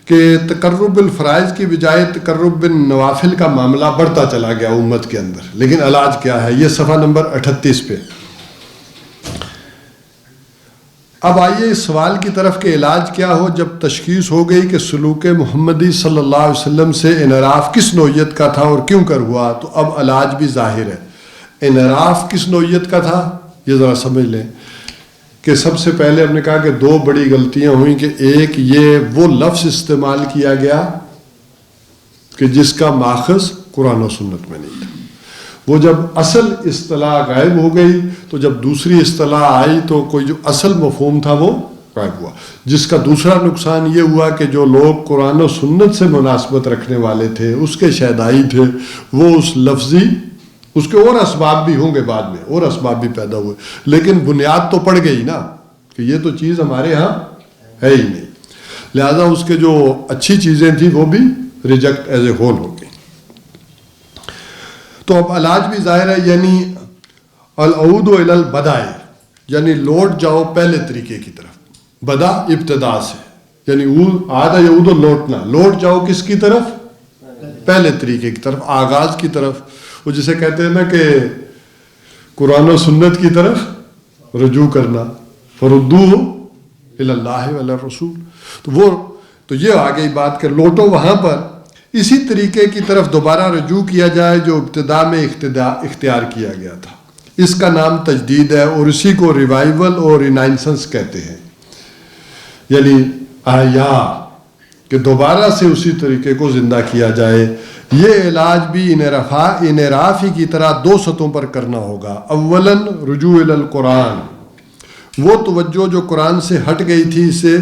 کہ تقرب الفرائض کی بجائے تقرب بالنوافل کا معاملہ بڑھتا چلا گیا امت کے اندر. لیکن علاج کیا ہے؟ یہ صفحہ نمبر 38 پہ. اب آئیے اس سوال کی طرف کہ علاج کیا ہو جب تشخیص ہو گئی کہ سلوک محمدی صلی اللہ علیہ وسلم سے انحراف کس نوعیت کا تھا اور کیوں کر ہوا. تو اب علاج بھی ظاہر ہے. انحراف کس نوعیت کا تھا یہ ذرا سمجھ لیں کہ سب سے پہلے ہم نے کہا کہ 2 بڑی غلطیاں ہوئیں کہ ایک یہ وہ لفظ استعمال کیا گیا کہ جس کا ماخذ قرآن و سنت میں نہیں تھا. وہ جب اصل اصطلاح غائب ہو گئی تو جب دوسری اصطلاح آئی تو کوئی جو اصل مفہوم تھا وہ غائب ہوا. جس کا دوسرا نقصان یہ ہوا کہ جو لوگ قرآن و سنت سے مناسبت رکھنے والے تھے، اس کے شہدائی تھے، وہ اس لفظی، اس کے اور اسباب بھی ہوں گے بعد میں، اور اسباب بھی پیدا ہوئے، لیکن بنیاد تو پڑ گئی نا کہ یہ تو چیز ہمارے ہاں ہے ہی نہیں. لہذا اس کے جو اچھی چیزیں تھیں وہ بھی ریجیکٹ ایز اے ہول ہو گئی. تو اب علاج بھی ظاہر ہے، یعنی العود الی البدائے، یعنی لوٹ جاؤ پہلے طریقے کی طرف. بدا ابتدا سے، یعنی آدھا یعود لوٹنا، لوٹ جاؤ کس کی طرف؟ پہلے طریقے کی طرف، آغاز کی طرف. وہ جسے کہتے ہیں نا کہ قرآن و سنت کی طرف رجوع کرنا، فردوہ الی اللہ و الی الرسول. تو یہ آ گئی بات کہ لوٹو وہاں پر، اسی طریقے کی طرف دوبارہ رجوع کیا جائے جو ابتدا میں اختیار کیا گیا تھا. اس کا نام تجدید ہے اور اسی کو ریوائیول اور رینائنسنس کہتے ہیں. یعنی احیاء کہ دوبارہ سے اسی طریقے کو زندہ کیا جائے. یہ علاج بھی انعرافی کی طرح 2 سطحوں پر کرنا ہوگا. اولاً رجوع الی القرآن، وہ توجہ جو قرآن سے ہٹ گئی تھی اسے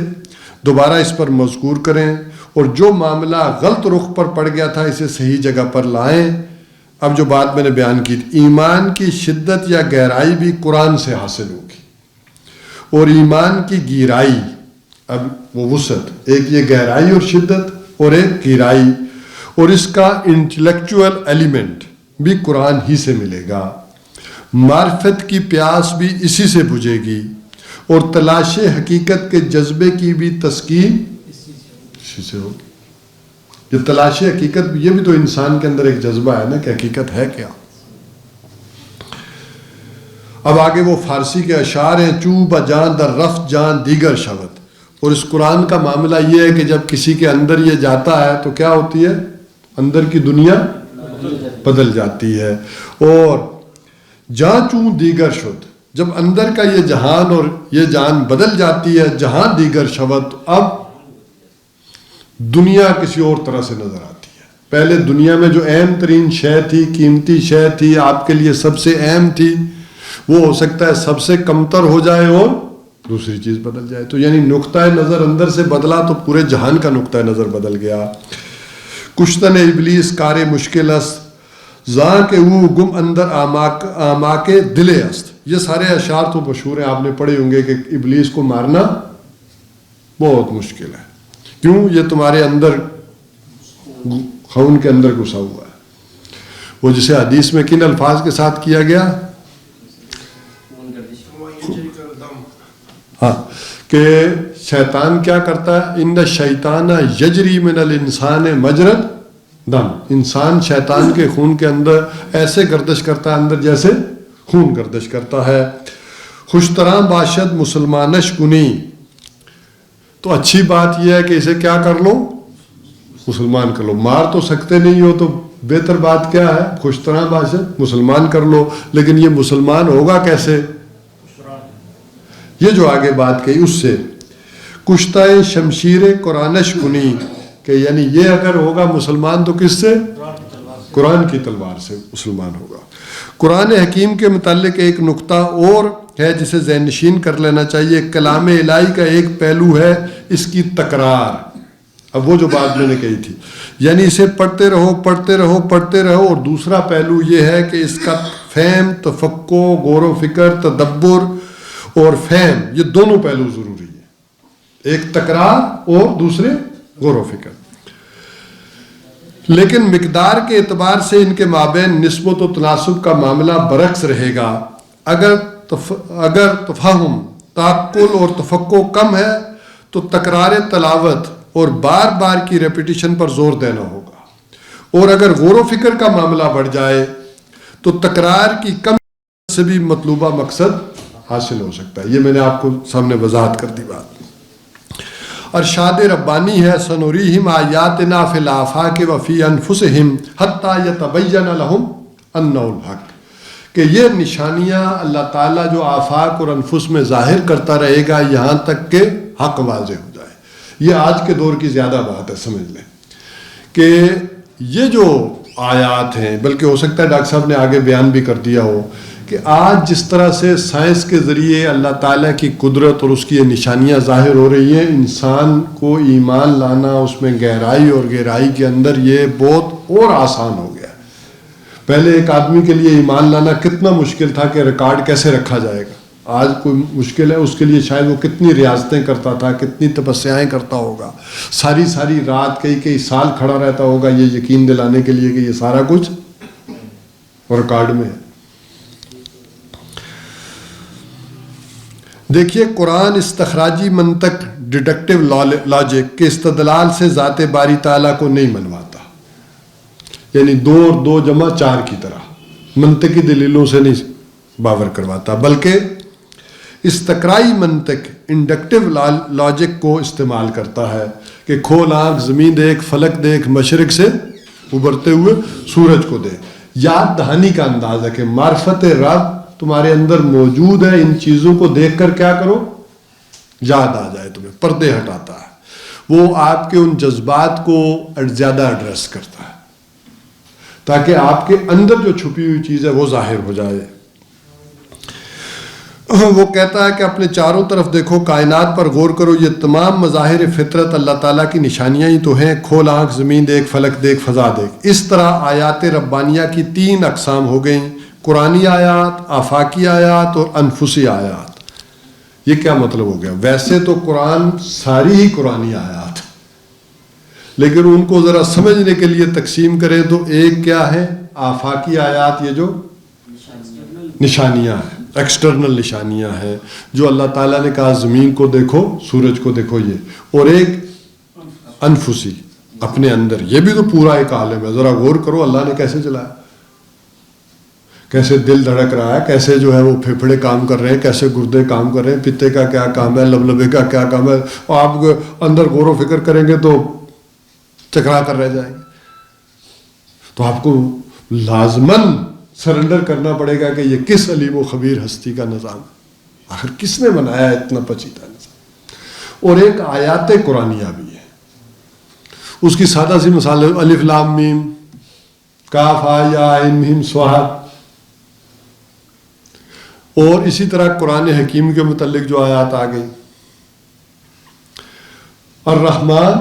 دوبارہ اس پر مذکور کریں، اور جو معاملہ غلط رخ پر پڑ گیا تھا اسے صحیح جگہ پر لائیں. اب جو بات میں نے بیان کی تھی، ایمان کی شدت یا گہرائی بھی قرآن سے حاصل ہوگی، اور ایمان کی گہرائی، اب وہ وسعت، ایک یہ گہرائی اور شدت اور ایک گہرائی، اور اس کا انٹلیکچوئل ایلیمنٹ بھی قرآن ہی سے ملے گا. معرفت کی پیاس بھی اسی سے بجھے گی، اور تلاش حقیقت کے جذبے کی بھی تسکین اسی سے ہوگی. یہ تلاش حقیقت، یہ بھی تو انسان کے اندر ایک جذبہ ہے نا کہ حقیقت ہے کیا. اب آگے وہ فارسی کے اشعار ہیں، چوب جان در رفت جان دیگر شود. اور اس قرآن کا معاملہ یہ ہے کہ جب کسی کے اندر یہ جاتا ہے تو کیا ہوتی ہے؟ اندر کی دنیا بدل جاتی ہے. اور جہاں چون دیگر شد، جب اندر کا یہ جہان اور یہ جان بدل جاتی ہے، جہاں دیگر شود، تو اب دنیا کسی اور طرح سے نظر آتی ہے. پہلے دنیا میں جو اہم ترین شے تھی، قیمتی شے تھی، آپ کے لیے سب سے اہم تھی، وہ ہو سکتا ہے سب سے کمتر ہو جائے اور دوسری چیز بدل جائے. تو یعنی نقطۂ نظر اندر سے بدلا تو پورے جہان کا نقطۂ نظر بدل گیا. کشتن ابلیس کار مشکل است، زاں کے او گم اندر آماک دل است. یہ سارے اشعار تو مشہور ہیں، آپ نے پڑھے ہوں گے کہ ابلیس کو مارنا بہت مشکل ہے. کیوں؟ یہ تمہارے اندر خون کے اندر گھسا ہوا ہے. وہ جسے حدیث میں کن الفاظ کے ساتھ کیا گیا؟ ہاں، کہ شیطان کیا کرتا ہے؟ ان الشیطان یجری من الانسان مجرد دم. انسان شیطان کے خون کے اندر ایسے گردش کرتا ہے اندر جیسے خون گردش کرتا ہے. خوشتراں باشد مسلمانش کنی، تو اچھی بات یہ ہے کہ اسے کیا کر لو؟ مسلمان کر لو. مار تو سکتے نہیں ہو تو بہتر بات کیا ہے؟ خوشتراں باشد مسلمان کر لو. لیکن یہ مسلمان ہوگا کیسے؟ یہ جو آگے بات کہی اس سے. کشتہ شمشیر قرآنش کنی، کہ یعنی یہ اگر ہوگا مسلمان تو کس سے؟ قرآن کی تلوار سے مسلمان ہوگا. قرآن حکیم کے متعلق ایک نقطہ اور ہے جسے ذہن نشین کر لینا چاہیے. کلام الہی کا ایک پہلو ہے اس کی تکرار. اب وہ جو بات میں نے کہی تھی، یعنی اسے پڑھتے رہو پڑھتے رہو پڑھتے رہو. اور دوسرا پہلو یہ ہے کہ اس کا فہم، تفقع، غور و فکر، تدبر اور فہم، یہ دونوں پہلو ضروری ہیں. ایک تکرار اور دوسرے غور و فکر. لیکن مقدار کے اعتبار سے ان کے مابین نسبت و تناسب کا معاملہ برعکس رہے گا. اگر تفہم، تعقل اور تفقع کم ہے تو تکرار تلاوت اور بار بار کی ریپیٹیشن پر زور دینا ہوگا. اور اگر غور و فکر کا معاملہ بڑھ جائے تو تکرار کی کم سے بھی مطلوبہ مقصد حاصل ہو سکتا ہے. یہ میں نے آپ کو سامنے وضاحت کر دی بات. ارشاد ربانی ہے، سنوریہم آیاتنا فی الآفاق وفی انفسہم حتی یتبین لہم انہ الحق، کہ یہ نشانیاں اللہ تعالیٰ جو آفاق اور انفس میں ظاہر کرتا رہے گا یہاں تک کہ حق واضح ہو جائے. یہ آج کے دور کی زیادہ بات ہے، سمجھ لیں کہ یہ جو آیات ہیں، بلکہ ہو سکتا ہے ڈاکٹر صاحب نے آگے بیان بھی کر دیا ہو کہ آج جس طرح سے سائنس کے ذریعے اللہ تعالیٰ کی قدرت اور اس کی یہ نشانیاں ظاہر ہو رہی ہیں، انسان کو ایمان لانا اس میں گہرائی اور گہرائی کے اندر یہ بہت اور آسان ہو گیا. پہلے ایک آدمی کے لیے ایمان لانا کتنا مشکل تھا کہ ریکارڈ کیسے رکھا جائے گا. آج کوئی مشکل ہے، اس کے لیے شاید وہ کتنی ریاضتیں کرتا تھا، کتنی تپسیائیں کرتا ہوگا، ساری رات کئی سال کھڑا رہتا ہوگا یہ یقین دلانے کے لیے کہ یہ سارا کچھ ریکارڈ میں ہے. دیکھیے، قرآن استخراجی منطق، ڈیڈکٹیو لاجک کے استدلال سے ذات باری تعالیٰ کو نہیں منواتا، یعنی 2 اور 2 جمع 4 کی طرح منطقی دلیلوں سے نہیں باور کرواتا، بلکہ استقرائی منطق، انڈکٹیو لاجک کو استعمال کرتا ہے کہ کھول آنکھ، زمین دیکھ، فلک دیکھ، مشرق سے ابھرتے ہوئے سورج کو دیکھ. یاد دہانی کا انداز ہے کہ معرفت رب تمہارے اندر موجود ہے، ان چیزوں کو دیکھ کر کیا کرو؟ یاد آ جائے تمہیں، پردے ہٹاتا ہے. وہ آپ کے ان جذبات کو زیادہ ایڈریس کرتا ہے تاکہ آپ کے اندر جو چھپی ہوئی چیز ہے وہ ظاہر ہو جائے. وہ کہتا ہے کہ اپنے چاروں طرف دیکھو، کائنات پر غور کرو، یہ تمام مظاہر فطرت اللہ تعالیٰ کی نشانیاں ہی تو ہیں. کھول آنکھ، زمین دیکھ، فلک دیکھ، فضا دیکھ. اس طرح آیات ربانیہ کی 3 اقسام ہو گئیں: قرآنی آیات، آفاقی آیات اور انفسی آیات. یہ کیا مطلب ہو گیا؟ ویسے تو قرآن ساری ہی قرآنی آیات، لیکن ان کو ذرا سمجھنے کے لیے تقسیم کریں تو ایک کیا ہے؟ آفاقی آیات، یہ جو نشانیاں ہیں، ایکسٹرنل نشانیاں ہیں، جو اللہ تعالیٰ نے کہا زمین کو دیکھو، سورج کو دیکھو، یہ. اور ایک انفسی، اپنے اندر. یہ بھی تو پورا ایک عالم ہے. ذرا غور کرو اللہ نے کیسے چلایا، کیسے دل دھڑک رہا ہے، کیسے جو ہے وہ پھیپھڑے کام کر رہے ہیں، کیسے گردے کام کر رہے ہیں، پتے کا کیا کام ہے، لبلبے کا کیا کام ہے. اور آپ اندر غور و فکر کریں گے تو چکرا کر رہ جائیں گے. تو آپ کو لازماً سرنڈر کرنا پڑے گا کہ یہ کس علیم و خبیر ہستی کا نظام ہے، آخر کس نے بنایا ہے اتنا پیچیدہ نظام. اور ایک آیات قرآنیہ بھی ہے. اس کی سادہ سی مثال ہے: الف لام میم، کاف ہا یا عین میم صاد. اور اسی طرح قرآن حکیم کے متعلق جو آیات آ گئی: الرحمن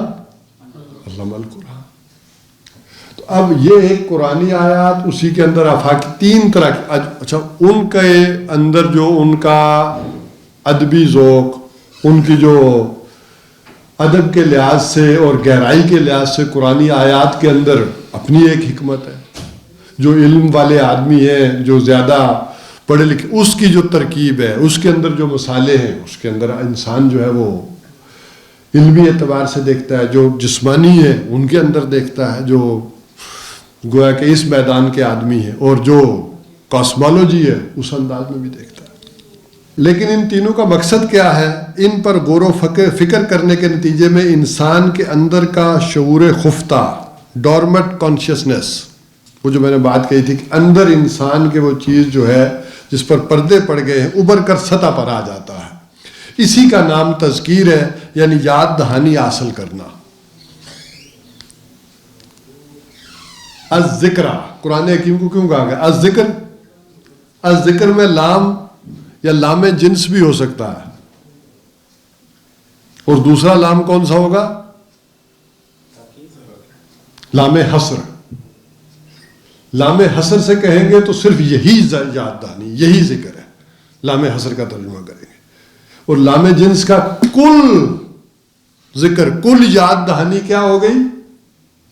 علم القرآن. تو اب یہ ایک قرآنی آیات، اسی کے اندر آفاقی، 3 طرح کی. اچھا، ان کے اندر جو ان کا ادبی ذوق، ان کی جو ادب کے لحاظ سے اور گہرائی کے لحاظ سے قرآنی آیات کے اندر اپنی ایک حکمت ہے. جو علم والے آدمی ہیں، جو زیادہ پڑھے لکھے، اس کی جو ترکیب ہے، اس کے اندر جو مسالے ہیں، اس کے اندر انسان جو ہے وہ علمی اعتبار سے دیکھتا ہے. جو جسمانی ہے ان کے اندر دیکھتا ہے، جو گویا کہ اس میدان کے آدمی ہیں، اور جو کاسمالوجی ہے اس انداز میں بھی دیکھتا ہے. لیکن ان تینوں کا مقصد کیا ہے؟ ان پر غور و فکر کرنے کے نتیجے میں انسان کے اندر کا شعور خفتہ، ڈورمٹ کانشیسنس، وہ جو میں نے بات کہی تھی کہ اندر انسان کے وہ چیز جو ہے جس پر پردے پڑ گئے ہیں، ابھر کر سطح پر آ جاتا ہے. اسی کا نام تذکیر ہے، یعنی یاد دہانی حاصل کرنا. الذکر، قرآن حکیم کو کیوں کہا گیا الذکر؟ الذکر میں لام یا لام جنس بھی ہو سکتا ہے. اور دوسرا لام کون سا ہوگا؟ لام حصر. لام حصر سے کہیں گے تو صرف یہی یاد دہانی، یہی ذکر ہے. لام حصر کا ترجمہ کریں گے. اور لام جنس کا کل ذکر، کل یاد دہانی کیا ہو گئی؟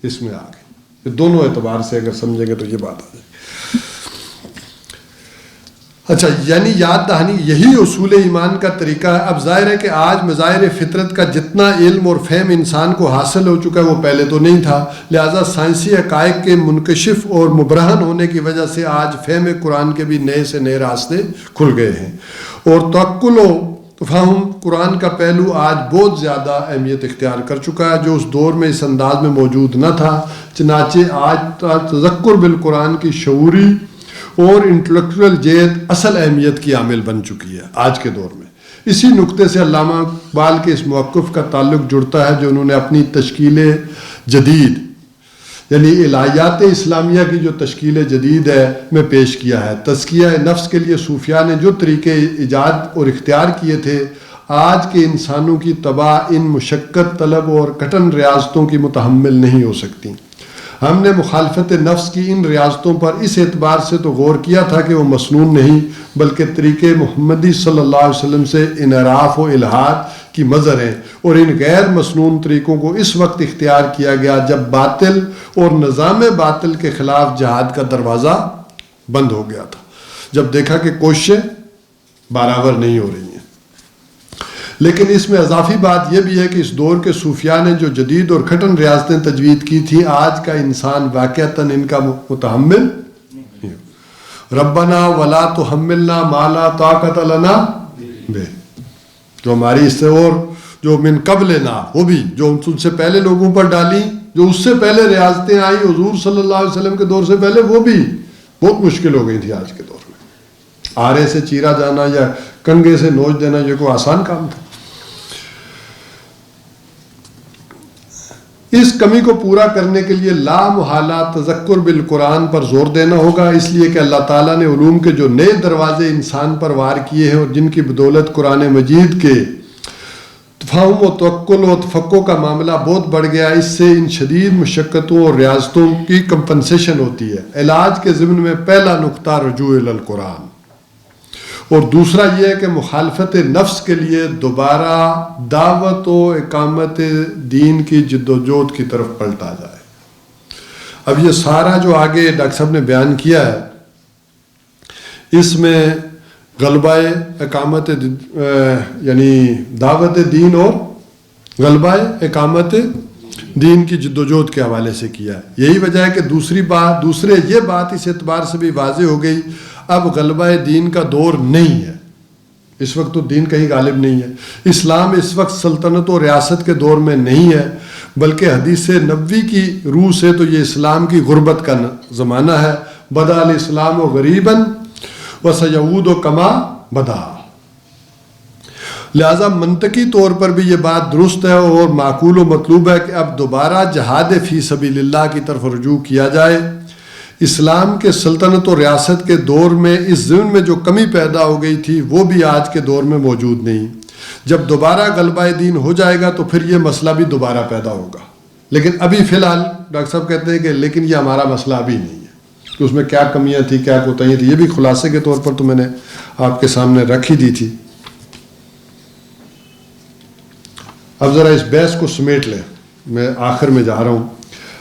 اس میں آ گئی. یہ دونوں اعتبار سے اگر سمجھیں گے تو یہ بات آ جائے گی. اچھا، یعنی یاد دہانی یہی اصول ایمان کا طریقہ ہے. اب ظاہر ہے کہ آج مظاہر فطرت کا جتنا علم اور فہم انسان کو حاصل ہو چکا ہے وہ پہلے تو نہیں تھا. لہٰذا سائنسی حقائق کے منکشف اور مبرہن ہونے کی وجہ سے آج فہم قرآن کے بھی نئے سے نئے راستے کھل گئے ہیں. اور توکل و فہم قرآن کا پہلو آج بہت زیادہ اہمیت اختیار کر چکا ہے، جو اس دور میں اس انداز میں موجود نہ تھا. چنانچہ آج تذکر بالقرآن کی شعوری اور انٹلیکچوئل جہت اصل اہمیت کی عامل بن چکی ہے آج کے دور میں. اسی نقطے سے علامہ اقبال کے اس موقف کا تعلق جڑتا ہے جو انہوں نے اپنی تشکیل جدید، یعنی الہیات اسلامیہ کی جو تشکیل جدید ہے میں پیش کیا ہے. تزکیہ نفس کے لیے صوفیاء نے جو طریقے ایجاد اور اختیار کیے تھے، آج کے انسانوں کی طبع ان مشقت طلب اور کٹن ریاضتوں کی متحمل نہیں ہو سکتی. ہم نے مخالفت نفس کی ان ریاضتوں پر اس اعتبار سے تو غور کیا تھا کہ وہ مسنون نہیں بلکہ طریقے محمدی صلی اللہ علیہ وسلم سے انحراف و الحاد کی مظہر ہیں. اور ان غیر مسنون طریقوں کو اس وقت اختیار کیا گیا جب باطل اور نظام باطل کے خلاف جہاد کا دروازہ بند ہو گیا تھا، جب دیکھا کہ کوششیں برابر نہیں ہو رہی ہیں. لیکن اس میں اضافی بات یہ بھی ہے کہ اس دور کے صوفیاء نے جو جدید اور کھٹن ریاضتیں تجوید کی تھی، آج کا انسان واقعتاً ان کا متحمل نہیں. ربنا ولا تحملنا ما لا طاقت لنا بہ، جو ہماری اس سے اور جو من قبلنا، وہ بھی جو ان سے پہلے لوگوں پر ڈالی، جو اس سے پہلے ریاضتیں آئی حضور صلی اللہ علیہ وسلم کے دور سے پہلے، وہ بھی بہت مشکل ہو گئی تھی آج کے دور میں. آرے سے چیرا جانا یا کنگے سے نوچ دینا یہ کوئی آسان کام تھا. کمی کو پورا کرنے کے لیے لا محالہ تذکر بالقرآن پر زور دینا ہوگا، اس لیے کہ اللہ تعالیٰ نے علوم کے جو نئے دروازے انسان پر وار کیے ہیں اور جن کی بدولت قرآن مجید کے فہم و توکل و تفقع کا معاملہ بہت بڑھ گیا، اس سے ان شدید مشقتوں اور ریاضتوں کی کمپنسیشن ہوتی ہے۔ علاج کے ضمن میں پہلا نقطہ رجوع الی القرآن، اور دوسرا یہ ہے کہ مخالفت نفس کے لیے دوبارہ دعوت و اقامت دین کی جد و جہد کی طرف پلٹا جائے۔ اب یہ سارا جو آگے ڈاکٹر صاحب نے بیان کیا ہے، اس میں غلبہ اقامت یعنی دعوت دین اور غلبہ اقامت دین کی جد و جہد کے حوالے سے کیا ہے۔ یہی وجہ ہے کہ دوسرے یہ بات اس اعتبار سے بھی واضح ہو گئی، اب غلبہ دین کا دور نہیں ہے، اس وقت تو دین کہیں غالب نہیں ہے۔ اسلام اس وقت سلطنت و ریاست کے دور میں نہیں ہے، بلکہ حدیث نبوی کی روح سے تو یہ اسلام کی غربت کا زمانہ ہے۔ بدا الاسلام و غریباً وسیعود و کما بدا، لہذا منطقی طور پر بھی یہ بات درست ہے اور معقول و مطلوب ہے کہ اب دوبارہ جہاد فی سبیل اللہ کی طرف رجوع کیا جائے۔ اسلام کے سلطنت و ریاست کے دور میں اس ضمن میں جو کمی پیدا ہو گئی تھی وہ بھی آج کے دور میں موجود نہیں۔ جب دوبارہ غلبہ دین ہو جائے گا تو پھر یہ مسئلہ بھی دوبارہ پیدا ہوگا، لیکن ابھی فی الحال ڈاکٹر صاحب کہتے ہیں کہ لیکن یہ ہمارا مسئلہ ابھی نہیں ہے کہ اس میں کیا کمیاں تھیں، کیا کوتاہیاں تھیں۔ یہ بھی خلاصے کے طور پر تو میں نے آپ کے سامنے رکھ ہی دی تھی۔ اب ذرا اس بحث کو سمیٹ لیں، میں آخر میں جا رہا ہوں۔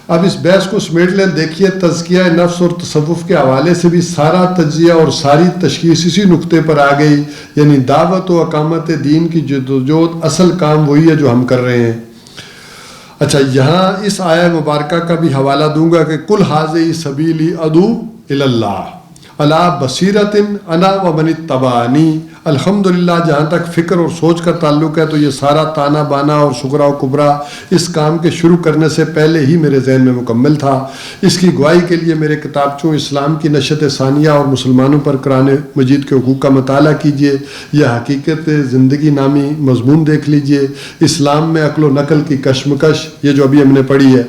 اب اس بحث کو سمیٹ لیں، دیکھیے تزکیہ نفس اور تصوف کے حوالے سے بھی سارا تجزیہ اور ساری تشخیص اسی نقطے پر آ گئی، یعنی دعوت و اقامت دین کی جدوجہد اصل کام وہی ہے جو ہم کر رہے ہیں۔ اچھا، یہاں اس آیہ مبارکہ کا بھی حوالہ دوں گا کہ کل ھذہ سبیلی ادعو الی اللہ علی بصیرۃ انا ومن اتبعنی۔ الحمدللہ جہاں تک فکر اور سوچ کا تعلق ہے تو یہ سارا تانا بانا اور صغرا و کبرا اس کام کے شروع کرنے سے پہلے ہی میرے ذہن میں مکمل تھا۔ اس کی گواہی کے لیے میرے کتابچوں اسلام کی نشت ثانیہ اور مسلمانوں پر قرآن مجید کے حقوق کا مطالعہ کیجیے، یہ حقیقت زندگی نامی مضمون دیکھ لیجیے، اسلام میں عقل و نقل کی کشمکش، یہ جو ابھی ہم نے پڑھی ہے۔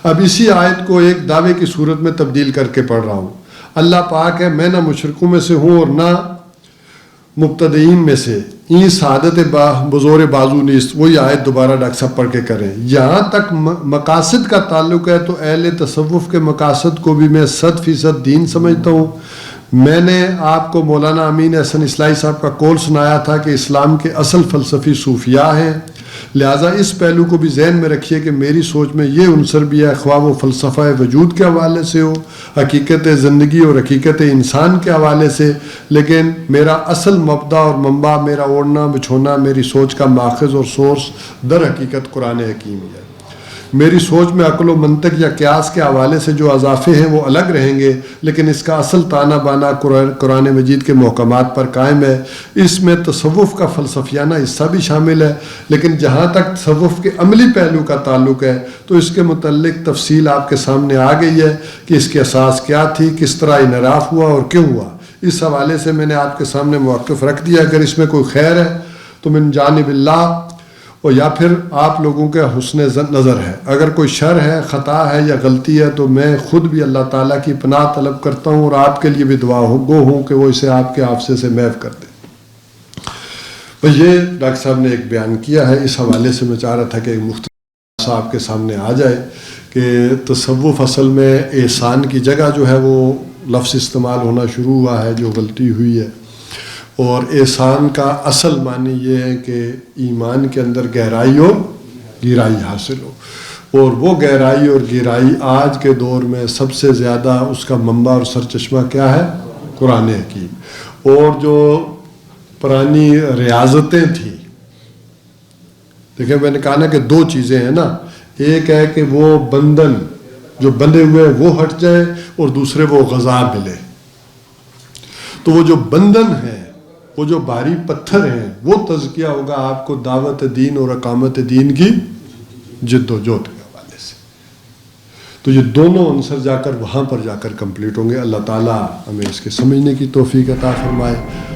اب اسی آیت کو ایک دعوے کی صورت میں تبدیل کر کے پڑھ رہا ہوں۔ اللہ پاک ہے، میں نہ مشرکوں میں سے ہوں اور نہ مبتدئین میں سے، این سعادت بزور بازو نیست۔ وہی آیت دوبارہ ڈاکٹر صاحب پڑھ کے کریں۔ یہاں تک مقاصد کا تعلق ہے تو اہل تصوف کے مقاصد کو بھی میں 100% دین سمجھتا ہوں۔ میں نے آپ کو مولانا امین احسن اصلاحی صاحب کا قول سنایا تھا کہ اسلام کے اصل فلسفی صوفیاء ہیں، لہٰذا اس پہلو کو بھی ذہن میں رکھیے کہ میری سوچ میں یہ عنصر بھی ہے، خواہ وہ فلسفہ وجود کے حوالے سے ہو، حقیقت زندگی اور حقیقت انسان کے حوالے سے، لیکن میرا اصل مبدا اور منبع، میرا اوڑھنا بچھونا، میری سوچ کا ماخذ اور سورس در حقیقت قرآن حکیم ہے۔ میری سوچ میں عقل و منطق یا قیاس کے حوالے سے جو اضافے ہیں وہ الگ رہیں گے، لیکن اس کا اصل تانا بانا قرآن مجید کے محکمات پر قائم ہے۔ اس میں تصوف کا فلسفیانہ حصہ بھی شامل ہے، لیکن جہاں تک تصوف کے عملی پہلو کا تعلق ہے تو اس کے متعلق تفصیل آپ کے سامنے آ گئی ہے کہ اس کی اساس کیا تھی، کس طرح انحراف ہوا اور کیوں ہوا۔ اس حوالے سے میں نے آپ کے سامنے موقف رکھ دیا۔ اگر اس میں کوئی خیر ہے تو من جانب اللہ، اور یا پھر آپ لوگوں کے حسن نظر ہے، اگر کوئی شر ہے، خطا ہے یا غلطی ہے تو میں خود بھی اللہ تعالیٰ کی پناہ طلب کرتا ہوں اور آپ کے لیے بھی دعا گو ہوں کہ وہ اسے آپ کے حافظے سے محو کر دے۔ بس یہ ڈاکٹر صاحب نے ایک بیان کیا ہے، اس حوالے سے میں چاہ رہا تھا کہ ایک مختصر آپ کے سامنے آ جائے کہ تصوف اصل میں احسان کی جگہ جو ہے وہ لفظ استعمال ہونا شروع ہوا ہے جو غلطی ہوئی ہے، اور احسان کا اصل معنی یہ ہے کہ ایمان کے اندر گہرائی اور گہرائی حاصل ہو، اور وہ گہرائی اور گہرائی آج کے دور میں سب سے زیادہ اس کا منبع اور سرچشمہ کیا ہے؟ قرآن حکیم۔ اور جو پرانی ریاضتیں تھیں، دیکھیں میں نے کہا نا کہ دو چیزیں ہیں نا، ایک ہے کہ وہ بندھن جو بندھے ہوئے وہ ہٹ جائے اور دوسرے وہ غذا ملے۔ تو وہ جو بندھن ہے، وہ جو بھاری پتھر ہیں، وہ تزکیہ ہوگا آپ کو دعوت دین اور اقامت دین کی جد و جہد کے حوالے سے۔ تو یہ دونوں عنصر جا کر وہاں پر جا کر کمپلیٹ ہوں گے۔ اللہ تعالیٰ ہمیں اس کے سمجھنے کی توفیق عطا فرمائے۔